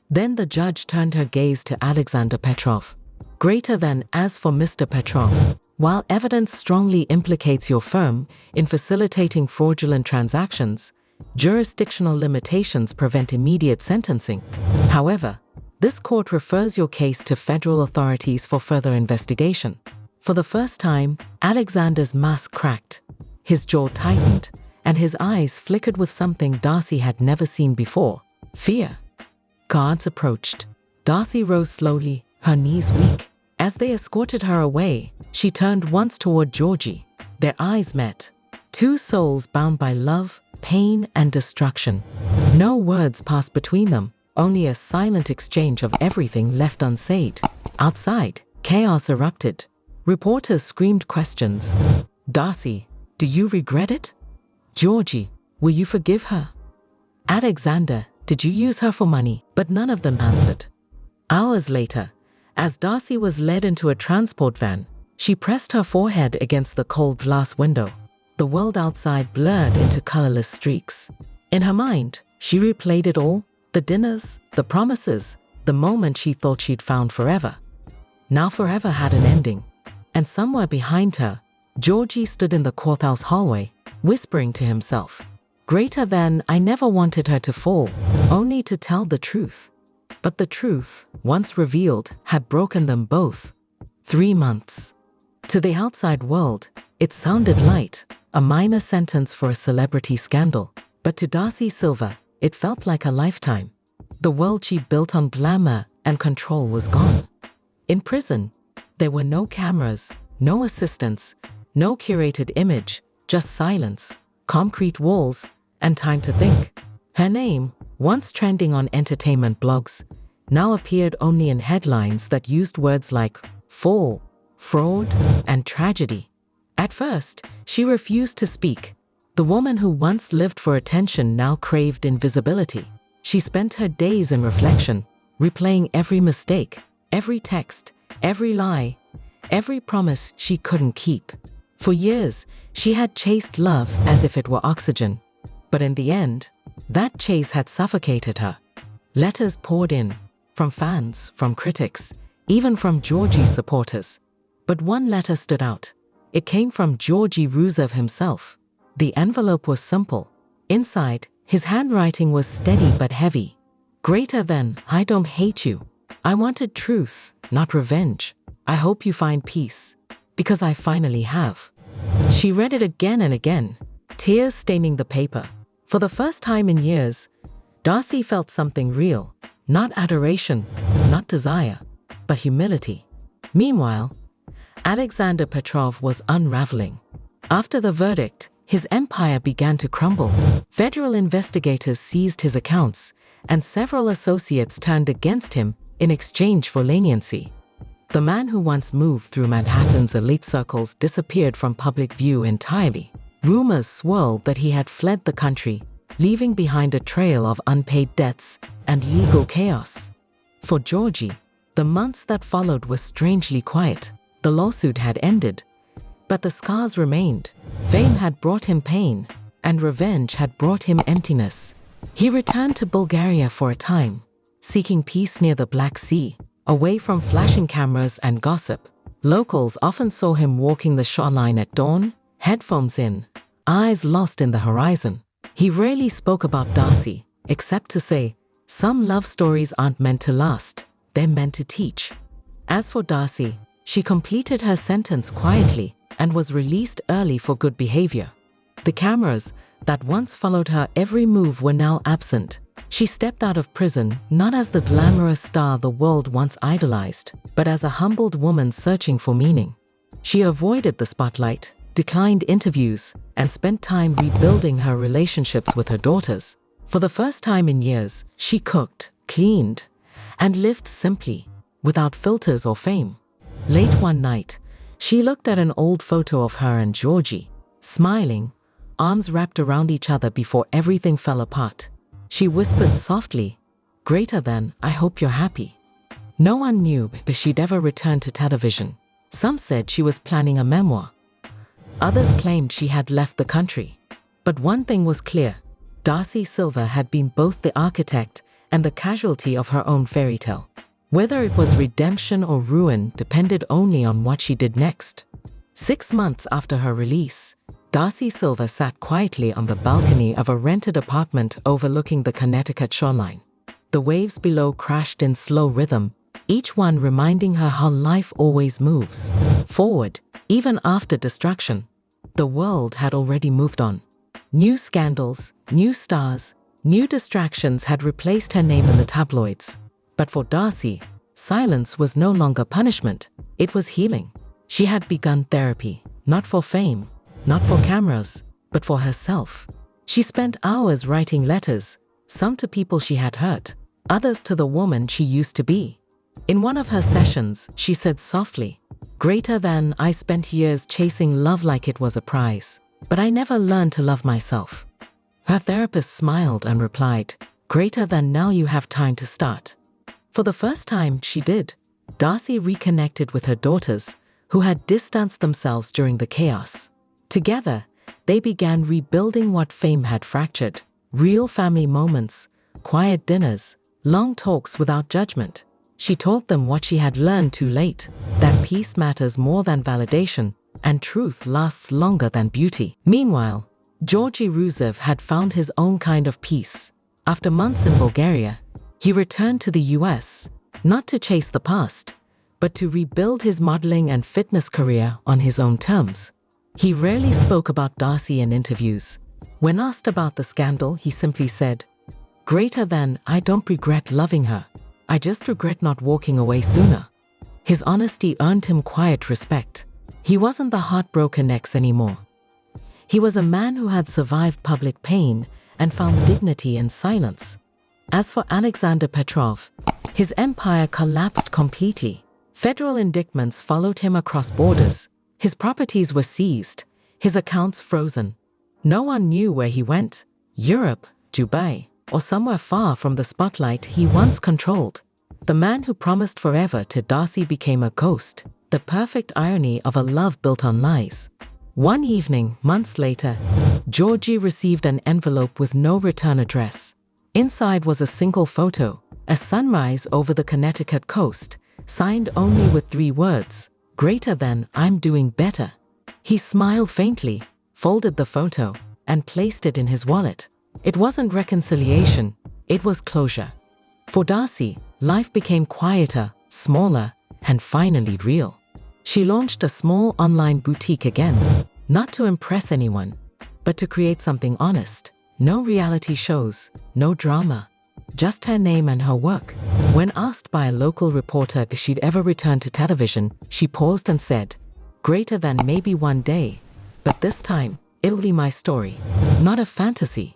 Then the judge turned her gaze to Alexander Petrov. "Greater than, as for Mr. Petrov, while evidence strongly implicates your firm in facilitating fraudulent transactions, jurisdictional limitations prevent immediate sentencing. However, this court refers your case to federal authorities for further investigation." For the first time, Alexander's mask cracked. His jaw tightened, and his eyes flickered with something Darcey had never seen before: fear. Guards approached. Darcey rose slowly, her knees weak. As they escorted her away, she turned once toward Georgi. Their eyes met. 2 souls bound by love, pain, and destruction. No words passed between them, only a silent exchange of everything left unsaid. Outside, chaos erupted. Reporters screamed questions. "Darcey, do you regret it? Georgi, will you forgive her? Alexander, did you use her for money?" But none of them answered. Hours later, as Darcey was led into a transport van, she pressed her forehead against the cold glass window. The world outside blurred into colorless streaks. In her mind, she replayed it all: the dinners, the promises, the moment she thought she'd found forever. Now forever had an ending. And somewhere behind her, Georgi stood in the courthouse hallway, whispering to himself, "Greater than, I never wanted her to fall, only to tell the truth." But the truth, once revealed, had broken them both. 3 months. To the outside world, it sounded light, a minor sentence for a celebrity scandal. But to Darcey Silva, it felt like a lifetime. The world she built on glamour and control was gone. In prison, there were no cameras, no assistants, no curated image, just silence, concrete walls, and time to think. Her name, once trending on entertainment blogs, now appeared only in headlines that used words like fall, fraud, and tragedy. At first, she refused to speak. The woman who once lived for attention now craved invisibility. She spent her days in reflection, replaying every mistake, every text, every lie, every promise she couldn't keep. For years, she had chased love as if it were oxygen. But in the end, that chase had suffocated her. Letters poured in, from fans, from critics, even from Georgi's supporters. But one letter stood out. It came from Georgi himself. The envelope was simple. Inside, his handwriting was steady but heavy. "Greater than, I don't hate you. I wanted truth, not revenge. I hope you find peace, because I finally have." She read it again and again, tears staining the paper. For the first time in years, Darcey felt something real, not adoration, not desire, but humility. Meanwhile, Alexander Petrov was unraveling. After the verdict, his empire began to crumble. Federal investigators seized his accounts, and several associates turned against him in exchange for leniency. The man who once moved through Manhattan's elite circles disappeared from public view entirely. Rumors swirled that he had fled the country, leaving behind a trail of unpaid debts and legal chaos. For Georgi, the months that followed were strangely quiet. The lawsuit had ended, but the scars remained. Fame had brought him pain, and revenge had brought him emptiness. He returned to Bulgaria for a time, seeking peace near the Black Sea, away from flashing cameras and gossip. Locals often saw him walking the shoreline at dawn, headphones in, eyes lost in the horizon. He rarely spoke about Darcey, except to say, "Some love stories aren't meant to last, they're meant to teach." As for Darcey, she completed her sentence quietly and was released early for good behavior. The cameras that once followed her every move were now absent. She stepped out of prison not as the glamorous star the world once idolized, but as a humbled woman searching for meaning. She avoided the spotlight, declined interviews, and spent time rebuilding her relationships with her daughters. For the first time in years, she cooked, cleaned, and lived simply, without filters or fame. Late one night, she looked at an old photo of her and Georgi, smiling, arms wrapped around each other before everything fell apart. She whispered softly, "Greater than, I hope you're happy." No one knew if she'd ever return to television. Some said she was planning a memoir. Others claimed she had left the country. But one thing was clear: Darcey Silva had been both the architect and the casualty of her own fairy tale. Whether it was redemption or ruin depended only on what she did next. 6 months after her release, Darcey Silva sat quietly on the balcony of a rented apartment overlooking the Connecticut shoreline. The waves below crashed in slow rhythm, each one reminding her how life always moves forward, even after destruction. The world had already moved on. New scandals, new stars, new distractions had replaced her name in the tabloids. But for Darcey, silence was no longer punishment, it was healing. She had begun therapy, not for fame, not for cameras, but for herself. She spent hours writing letters, some to people she had hurt, others to the woman she used to be. In one of her sessions, she said softly, "Greater than, I spent years chasing love like it was a prize, but I never learned to love myself." Her therapist smiled and replied, "Greater than, now you have time to start." For the first time, she did. Darcey reconnected with her daughters, who had distanced themselves during the chaos. Together, they began rebuilding what fame had fractured. Real family moments, quiet dinners, long talks without judgment. She told them what she had learned too late, that peace matters more than validation, and truth lasts longer than beauty. Meanwhile, Georgi Rusev had found his own kind of peace. After months in Bulgaria, he returned to the US, not to chase the past, but to rebuild his modeling and fitness career on his own terms. He rarely spoke about Darcey in interviews. When asked about the scandal, he simply said, "Greater than, I don't regret loving her. I just regret not walking away sooner." His honesty earned him quiet respect. He wasn't the heartbroken ex anymore. He was a man who had survived public pain and found dignity in silence. As for Alexander Petrov, his empire collapsed completely. Federal indictments followed him across borders. His properties were seized, his accounts frozen. No one knew where he went: Europe, Dubai, or somewhere far from the spotlight he once controlled. The man who promised forever to Darcey became a ghost, the perfect irony of a love built on lies. One evening, months later, Georgi received an envelope with no return address. Inside was a single photo, a sunrise over the Connecticut coast, signed only with 3 words, "Greater than, I'm doing better." He smiled faintly, folded the photo, and placed it in his wallet. It wasn't reconciliation, it was closure. For Darcey, life became quieter, smaller, and finally real. She launched a small online boutique again, not to impress anyone, but to create something honest. No reality shows, no drama, just her name and her work. When asked by a local reporter if she'd ever return to television, she paused and said, "Greater than maybe one day, but this time, it'll be my story, not a fantasy."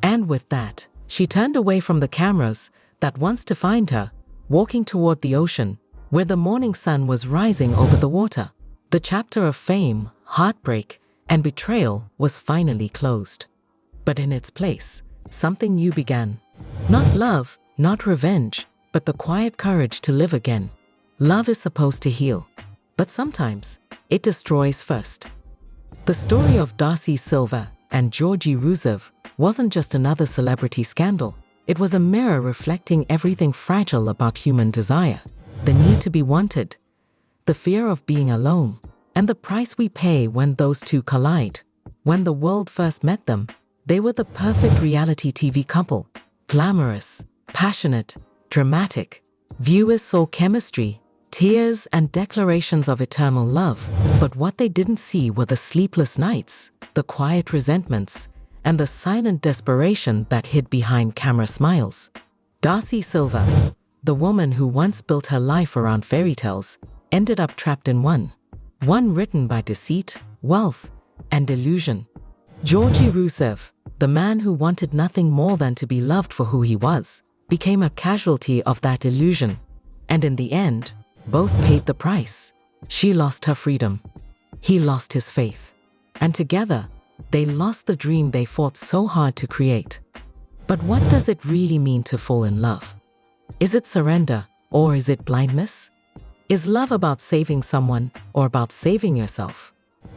And with that, she turned away from the cameras that once defined her, walking toward the ocean, where the morning sun was rising over the water. The chapter of fame, heartbreak, and betrayal was finally closed. But in its place, something new began. Not love, not revenge, but the quiet courage to live again. Love is supposed to heal, but sometimes it destroys first. The story of Darcey Silva and Georgi Rusev wasn't just another celebrity scandal. It was a mirror reflecting everything fragile about human desire. The need to be wanted, the fear of being alone, and the price we pay when those two collide. When the world first met them, they were the perfect reality TV couple. Glamorous, passionate, dramatic. Viewers saw chemistry, tears, and declarations of eternal love. But what they didn't see were the sleepless nights, the quiet resentments, and the silent desperation that hid behind camera smiles. Darcey Silva, the woman who once built her life around fairy tales, ended up trapped in one written by deceit, wealth, and illusion. Georgi Rusev, the man who wanted nothing more than to be loved for who he was, became a casualty of that illusion. And in the end, both paid the price. She lost her freedom. He lost his faith. And together, they lost the dream they fought so hard to create. But what does it really mean to fall in love? Is it surrender, or is it blindness? Is love about saving someone, or about saving yourself?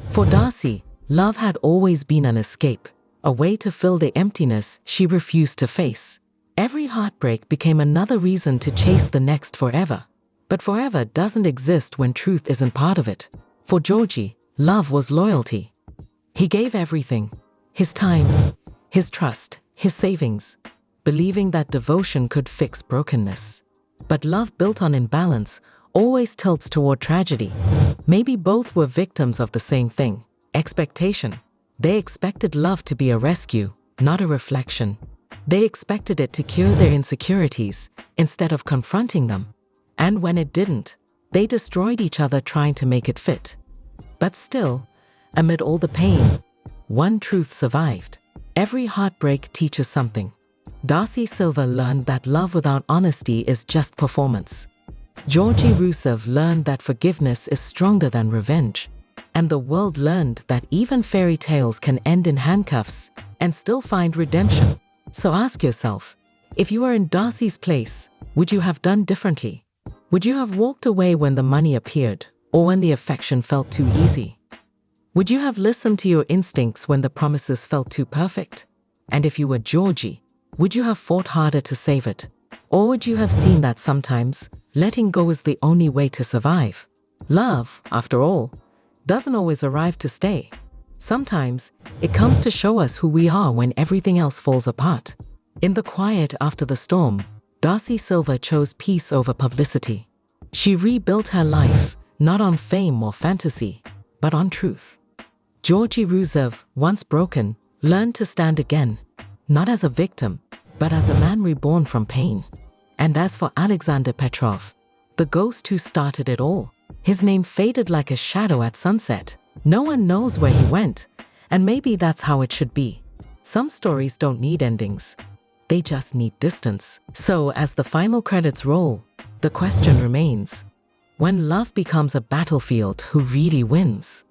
For Darcey, love had always been an escape, a way to fill the emptiness she refused to face. Every heartbreak became another reason to chase the next forever. But forever doesn't exist when truth isn't part of it. For Georgi, love was loyalty. He gave everything, his time, his trust, his savings, believing that devotion could fix brokenness. But love built on imbalance always tilts toward tragedy. Maybe both were victims of the same thing, expectation. They expected love to be a rescue, not a reflection. They expected it to cure their insecurities instead of confronting them. And when it didn't, they destroyed each other trying to make it fit. But still, amid all the pain, one truth survived. Every heartbreak teaches something. Darcey Silva learned that love without honesty is just performance. Georgi Rusev learned that forgiveness is stronger than revenge. And the world learned that even fairy tales can end in handcuffs and still find redemption. So ask yourself, if you were in Darcey's place, would you have done differently? Would you have walked away when the money appeared, or when the affection felt too easy? Would you have listened to your instincts when the promises felt too perfect? And if you were Georgi, would you have fought harder to save it? Or would you have seen that sometimes letting go is the only way to survive. Love, after all, doesn't always arrive to stay. Sometimes, it comes to show us who we are when everything else falls apart. In the quiet after the storm, Darcey Silva chose peace over publicity. She rebuilt her life, not on fame or fantasy, but on truth. Georgi Rusev, once broken, learned to stand again, not as a victim, but as a man reborn from pain. And as for Alexander Petrov, the ghost who started it all, his name faded like a shadow at sunset. No one knows where he went, and maybe that's how it should be. Some stories don't need endings. They just need distance. So, as the final credits roll, the question remains, when love becomes a battlefield, who really wins?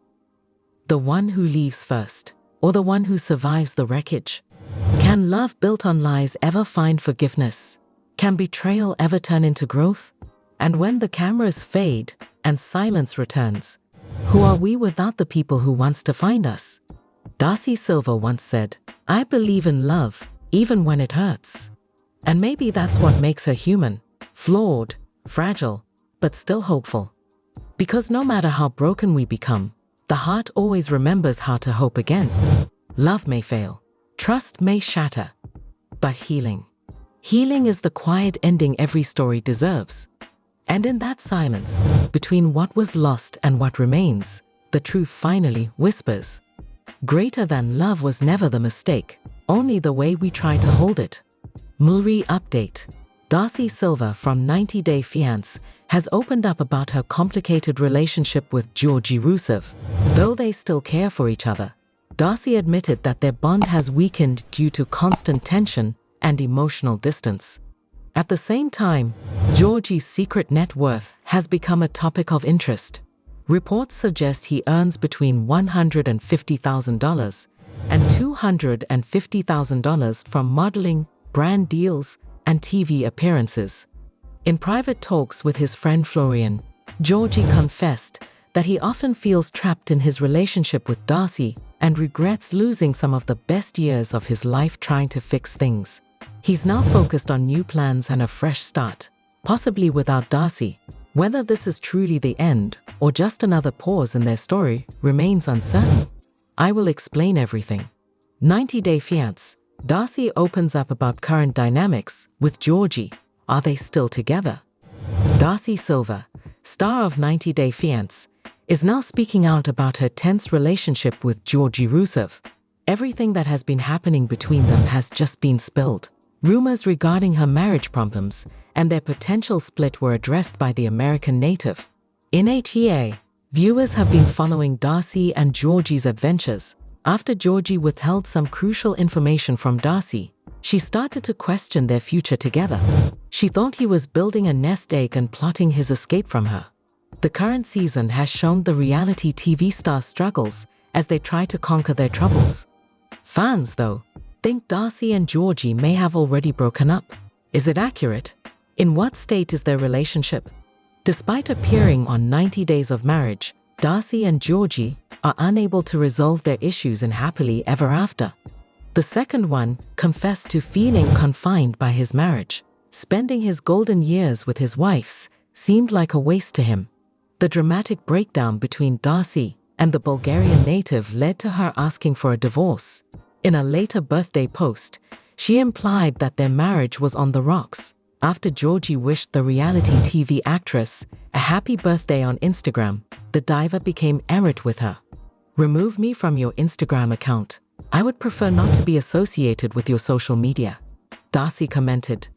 The one who leaves first, or the one who survives the wreckage? Can love built on lies ever find forgiveness? Can betrayal ever turn into growth? And when the cameras fade and silence returns, who are we without the people who once defined us? Darcey Silva once said, "I believe in love, even when it hurts." And maybe that's what makes her human, flawed, fragile, but still hopeful. Because no matter how broken we become, the heart always remembers how to hope again. Love may fail, trust may shatter, but healing is the quiet ending every story deserves. And in that silence, between what was lost and what remains, the truth finally whispers. Greater than love was never the mistake, only the way we try to hold it. Mulri update. Darcey Silva from 90 Day Fiancé has opened up about her complicated relationship with Georgi Rusev. Though they still care for each other, Darcey admitted that their bond has weakened due to constant tension and emotional distance. At the same time, Georgi's secret net worth has become a topic of interest. Reports suggest he earns between $150,000 and $250,000 from modeling, brand deals, and TV appearances. In private talks with his friend Florian, Georgi confessed that he often feels trapped in his relationship with Darcey and regrets losing some of the best years of his life trying to fix things. He's now focused on new plans and a fresh start, possibly without Darcey. Whether this is truly the end or just another pause in their story remains uncertain. I will explain everything. 90 Day Fiancé. Darcey opens up about current dynamics with Georgi. Are they still together? Darcey Silva, star of 90 Day Fiancé, is now speaking out about her tense relationship with Georgi Rusev. Everything that has been happening between them has just been spilled. Rumors regarding her marriage problems and their potential split were addressed by the American native. In HEA, viewers have been following Darcey and Georgi's adventures. After Georgi withheld some crucial information from Darcey, she started to question their future together. She thought he was building a nest egg and plotting his escape from her. The current season has shown the reality TV star struggles as they try to conquer their troubles. Fans, though, think Darcey and Georgi may have already broken up. Is it accurate? In what state is their relationship? Despite appearing on 90 Days of Marriage, Darcey and Georgi are unable to resolve their issues in Happily Ever After. The second one confessed to feeling confined by his marriage. Spending his golden years with his wives seemed like a waste to him. The dramatic breakdown between Darcey and the Bulgarian native led to her asking for a divorce. In a later birthday post, she implied that their marriage was on the rocks. After Georgi wished the reality TV actress a happy birthday on Instagram, the diva became errant with her. "Remove me from your Instagram account. I would prefer not to be associated with your social media," Darcey commented.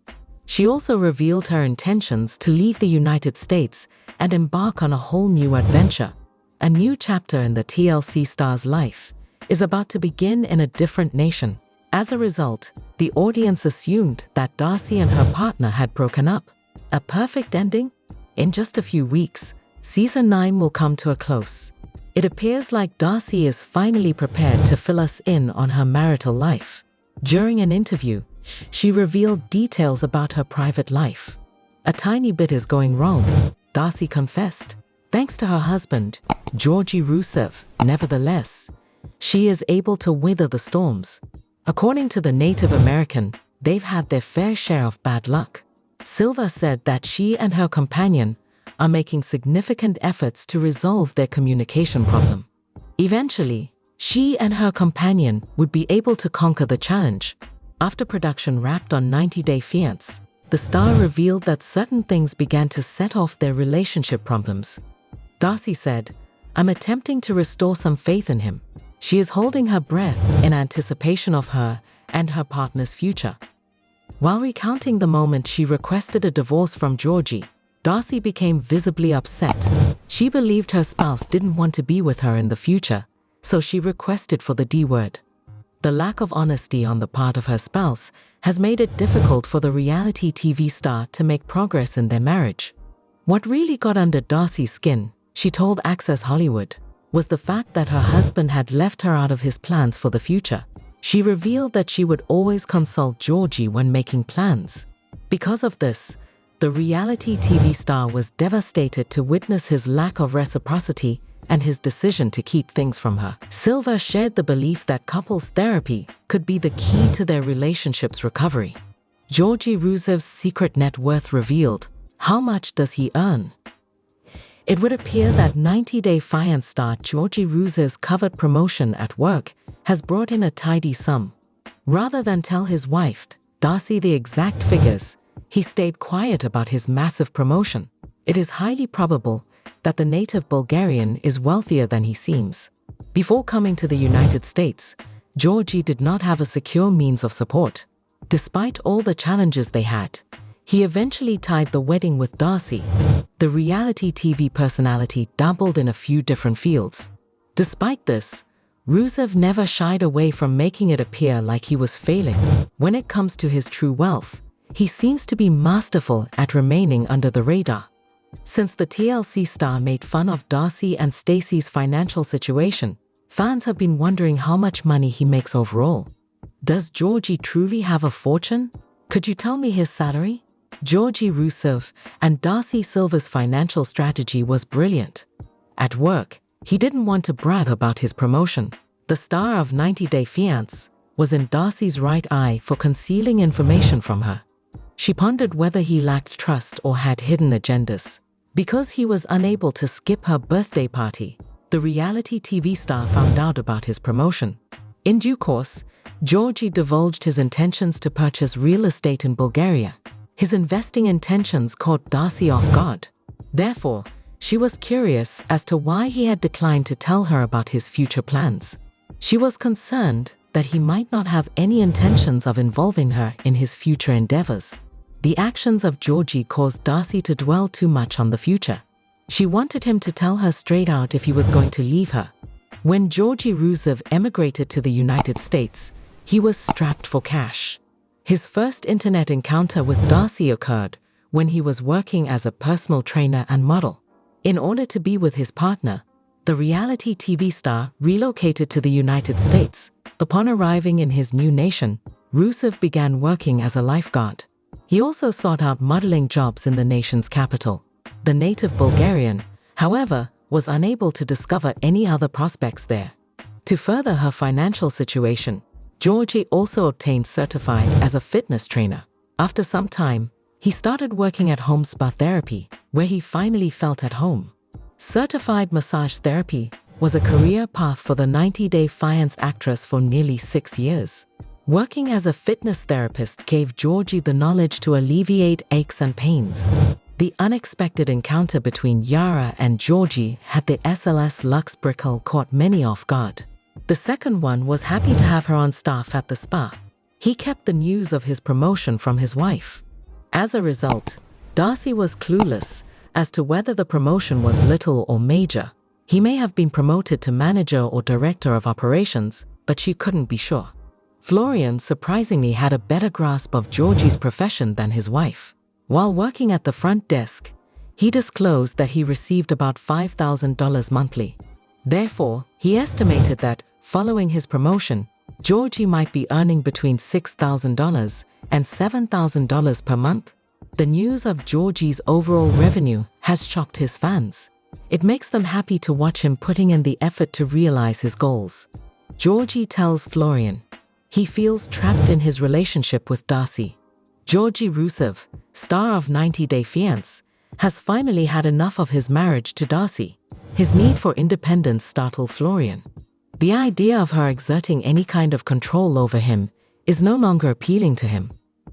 She also revealed her intentions to leave the United States and embark on a whole new adventure. A new chapter in the TLC star's life is about to begin in a different nation. As a result, the audience assumed that Darcey and her partner had broken up. A perfect ending? In just a few weeks, Season 9 will come to a close. It appears like Darcey is finally prepared to fill us in on her marital life. During an interview, she revealed details about her private life. "A tiny bit is going wrong," Darcey confessed. Thanks to her husband, Georgi Rusev, nevertheless, she is able to weather the storms. According to the Native American, they've had their fair share of bad luck. Silva said that she and her companion are making significant efforts to resolve their communication problem. Eventually, she and her companion would be able to conquer the challenge. After production wrapped on 90 Day Fiancé, the star revealed that certain things began to set off their relationship problems. Darcey said, "I'm attempting to restore some faith in him. She is holding her breath in anticipation of her and her partner's future." While recounting the moment she requested a divorce from Georgi, Darcey became visibly upset. She believed her spouse didn't want to be with her in the future, so she requested for the D word. The lack of honesty on the part of her spouse has made it difficult for the reality TV star to make progress in their marriage. What really got under Darcey's skin, she told Access Hollywood, was the fact that her husband had left her out of his plans for the future. She revealed that she would always consult Georgi when making plans. Because of this, the reality TV star was devastated to witness his lack of reciprocity and his decision to keep things from her. Silva shared the belief that couples therapy could be the key to their relationship's recovery. Georgi Rusev's secret net worth revealed. How much does he earn? It would appear that 90 Day Fiancé star Georgi Rusev's covered promotion at work has brought in a tidy sum. Rather than tell his wife, Darcey, the exact figures, he stayed quiet about his massive promotion. It is highly probable that the native Bulgarian is wealthier than he seems. Before coming to the United States, Georgi did not have a secure means of support. Despite all the challenges they had, he eventually tied the wedding with Darcey. The reality TV personality dabbled in a few different fields. Despite this, Rusev never shied away from making it appear like he was failing. When it comes to his true wealth, he seems to be masterful at remaining under the radar. Since the TLC star made fun of Darcey and Stacey's financial situation, fans have been wondering how much money he makes overall. Does Georgi truly have a fortune? Could you tell me his salary? Georgi Rusev and Darcey Silva's financial strategy was brilliant. At work, he didn't want to brag about his promotion. The star of 90 Day Fiancé was in Darcey's right eye for concealing information from her. She pondered whether he lacked trust or had hidden agendas. Because he was unable to skip her birthday party, the reality TV star found out about his promotion. In due course, Georgi divulged his intentions to purchase real estate in Bulgaria. His investing intentions caught Darcey off guard. Therefore, she was curious as to why he had declined to tell her about his future plans. She was concerned that he might not have any intentions of involving her in his future endeavors. The actions of Georgi caused Darcey to dwell too much on the future. She wanted him to tell her straight out if he was going to leave her. When Georgi Rusev emigrated to the United States, he was strapped for cash. His first internet encounter with Darcey occurred when he was working as a personal trainer and model. In order to be with his partner, the reality TV star relocated to the United States. Upon arriving in his new nation, Rusev began working as a lifeguard. He also sought out modeling jobs in the nation's capital. The native Bulgarian, however, was unable to discover any other prospects there. To further her financial situation, Georgi also obtained certified as a fitness trainer. After some time, he started working at home spa therapy, where he finally felt at home. Certified massage therapy was a career path for the 90 Day Fiancé actress for nearly 6 years. Working as a fitness therapist gave Georgi the knowledge to alleviate aches and pains. The unexpected encounter between Yara and Georgi at the SLS Lux Brickell caught many off guard. The second one was happy to have her on staff at the spa. He kept the news of his promotion from his wife. As a result, Darcey was clueless as to whether the promotion was little or major. He may have been promoted to manager or director of operations, but she couldn't be sure. Florian surprisingly had a better grasp of Georgi's profession than his wife. While working at the front desk, he disclosed that he received about $5,000 monthly. Therefore, he estimated that, following his promotion, Georgi might be earning between $6,000 and $7,000 per month. The news of Georgi's overall revenue has shocked his fans. It makes them happy to watch him putting in the effort to realize his goals. Georgi tells Florian he feels trapped in his relationship with Darcey. Georgi Rusev, star of 90 Day Fiancé, has finally had enough of his marriage to Darcey. His need for independence startled Florian. The idea of her exerting any kind of control over him is no longer appealing to him.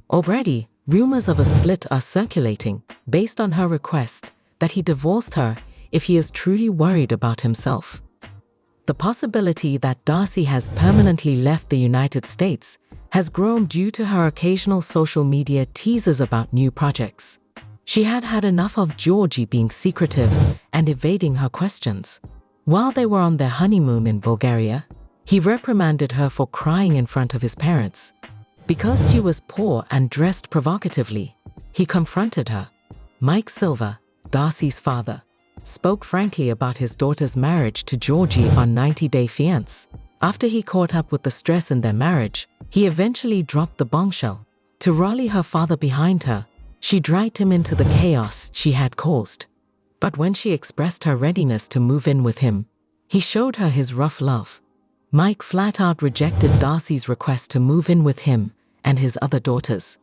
Already, rumors of a split are circulating based on her request that he divorced her if he is truly worried about himself. The possibility that Darcey has permanently left the United States has grown due to her occasional social media teases about new projects. She had had enough of Georgi being secretive and evading her questions. While they were on their honeymoon in Bulgaria, he reprimanded her for crying in front of his parents. Because she was poor and dressed provocatively, he confronted her. Mike Silva, Darcey's father, spoke frankly about his daughter's marriage to Georgi on 90 Day Fiancé. After he caught up with the stress in their marriage, he eventually dropped the bombshell. To rally her father behind her, she dragged him into the chaos she had caused. But when she expressed her readiness to move in with him, he showed her his rough love. Mike flat out rejected Darcey's request to move in with him and his other daughters.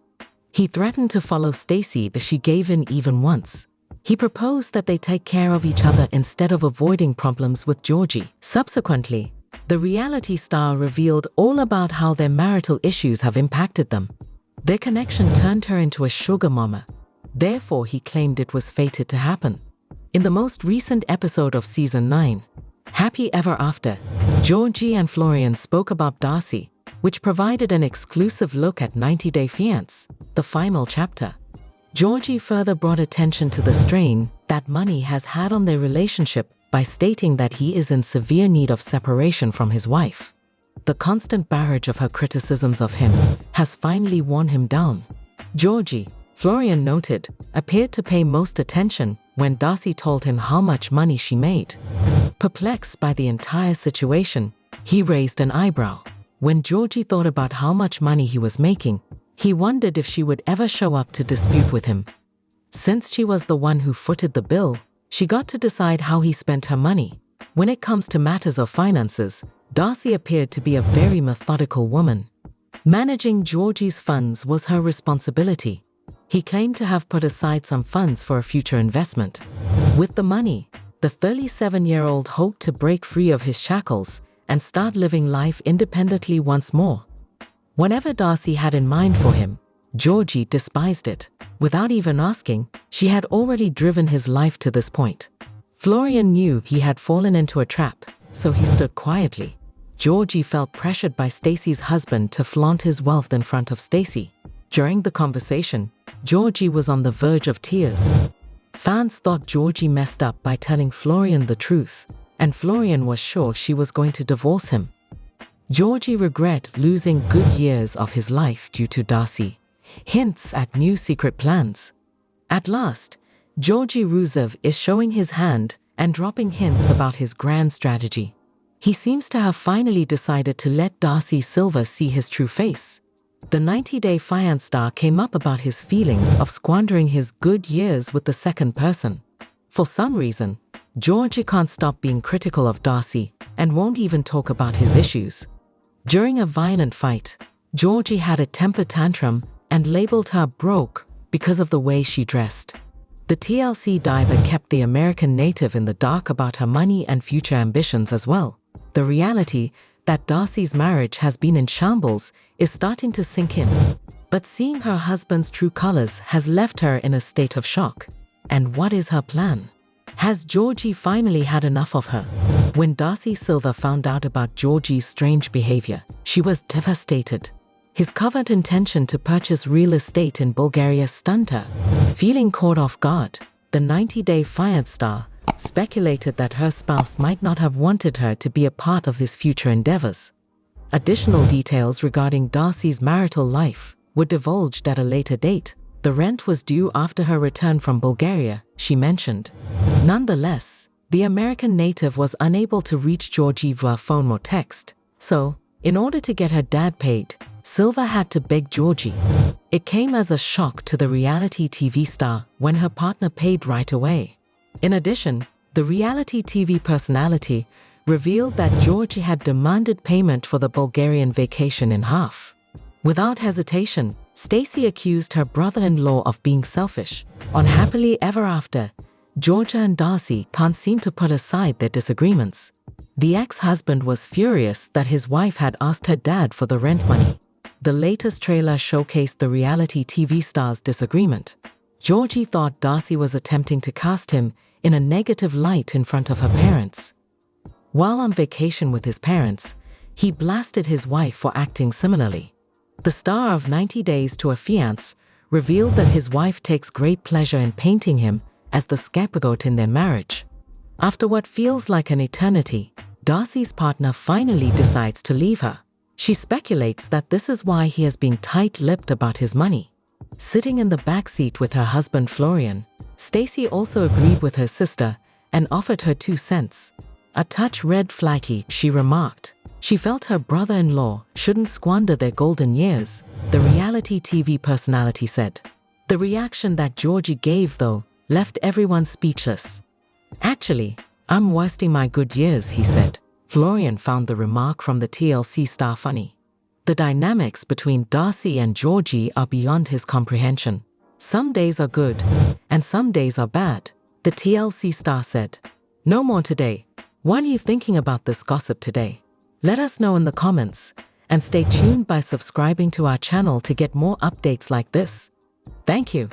He threatened to follow Stacey if she gave in even once. He proposed that they take care of each other instead of avoiding problems with Georgi. Subsequently, the reality star revealed all about how their marital issues have impacted them. Their connection turned her into a sugar mama. Therefore, he claimed it was fated to happen. In the most recent episode of Season 9, Happy Ever After, Georgi and Florian spoke about Darcey, which provided an exclusive look at 90 Day Fiancé, the final chapter. Georgi further brought attention to the strain that money has had on their relationship by stating that he is in severe need of separation from his wife. The constant barrage of her criticisms of him has finally worn him down. Georgi, Florian noted, appeared to pay most attention when Darcey told him how much money she made. Perplexed by the entire situation, he raised an eyebrow. When Georgi thought about how much money he was making, he wondered if she would ever show up to dispute with him. Since she was the one who footed the bill, she got to decide how he spent her money. When it comes to matters of finances, Darcey appeared to be a very methodical woman. Managing Georgi's funds was her responsibility. He claimed to have put aside some funds for a future investment. With the money, the 37-year-old hoped to break free of his shackles and start living life independently once more. Whatever Darcey had in mind for him, Georgi despised it. Without even asking, she had already driven his life to this point. Florian knew he had fallen into a trap, so he stood quietly. Georgi felt pressured by Stacey's husband to flaunt his wealth in front of Stacey. During the conversation, Georgi was on the verge of tears. Fans thought Georgi messed up by telling Florian the truth, and Florian was sure she was going to divorce him. Georgi regretted losing good years of his life due to Darcey. Hints at new secret plans. At last, Georgi Rusev is showing his hand and dropping hints about his grand strategy. He seems to have finally decided to let Darcey Silva see his true face. The 90 Day Fiancé star came up about his feelings of squandering his good years with the second person. For some reason, Georgi can't stop being critical of Darcey and won't even talk about his issues. During a violent fight, Georgi had a temper tantrum and labeled her broke because of the way she dressed. The TLC diver kept the American native in the dark about her money and future ambitions as well. The reality that Darcey's marriage has been in shambles is starting to sink in. But seeing her husband's true colors has left her in a state of shock. And what is her plan? Has Georgi finally had enough of her? When Darcey Silva found out about Georgi's strange behavior, she was devastated. His covert intention to purchase real estate in Bulgaria stunned her. Feeling caught off guard, the 90 Day Fiancé star speculated that her spouse might not have wanted her to be a part of his future endeavors. Additional details regarding Darcey's marital life were divulged at a later date. The rent was due after her return from Bulgaria, she mentioned. Nonetheless, the American native was unable to reach Georgi via phone or text. So, in order to get her dad paid, Silva had to beg Georgi. It came as a shock to the reality TV star when her partner paid right away. In addition, the reality TV personality revealed that Georgi had demanded payment for the Bulgarian vacation in half. Without hesitation, Stacey accused her brother-in-law of being selfish. On Happily Ever After, Georgia and Darcey can't seem to put aside their disagreements. The ex-husband was furious that his wife had asked her dad for the rent money. The latest trailer showcased the reality TV star's disagreement. Georgi thought Darcey was attempting to cast him in a negative light in front of her parents. While on vacation with his parents, he blasted his wife for acting similarly. The star of 90 Days to a Fiancé revealed that his wife takes great pleasure in painting him as the scapegoat in their marriage. After what feels like an eternity, Darcey's partner finally decides to leave her. She speculates that this is why he has been tight-lipped about his money. Sitting in the backseat with her husband Florian, Stacey also agreed with her sister and offered her 2 cents. A touch red flaggy, she remarked. She felt her brother-in-law shouldn't squander their golden years, the reality TV personality said. The reaction that Georgi gave, though, left everyone speechless. "Actually, I'm wasting my good years," he said. Florian found the remark from the TLC star funny. The dynamics between Darcey and Georgi are beyond his comprehension. "Some days are good, and some days are bad," the TLC star said. "No more today. What are you thinking about this gossip today? Let us know in the comments, and stay tuned by subscribing to our channel to get more updates like this. Thank you.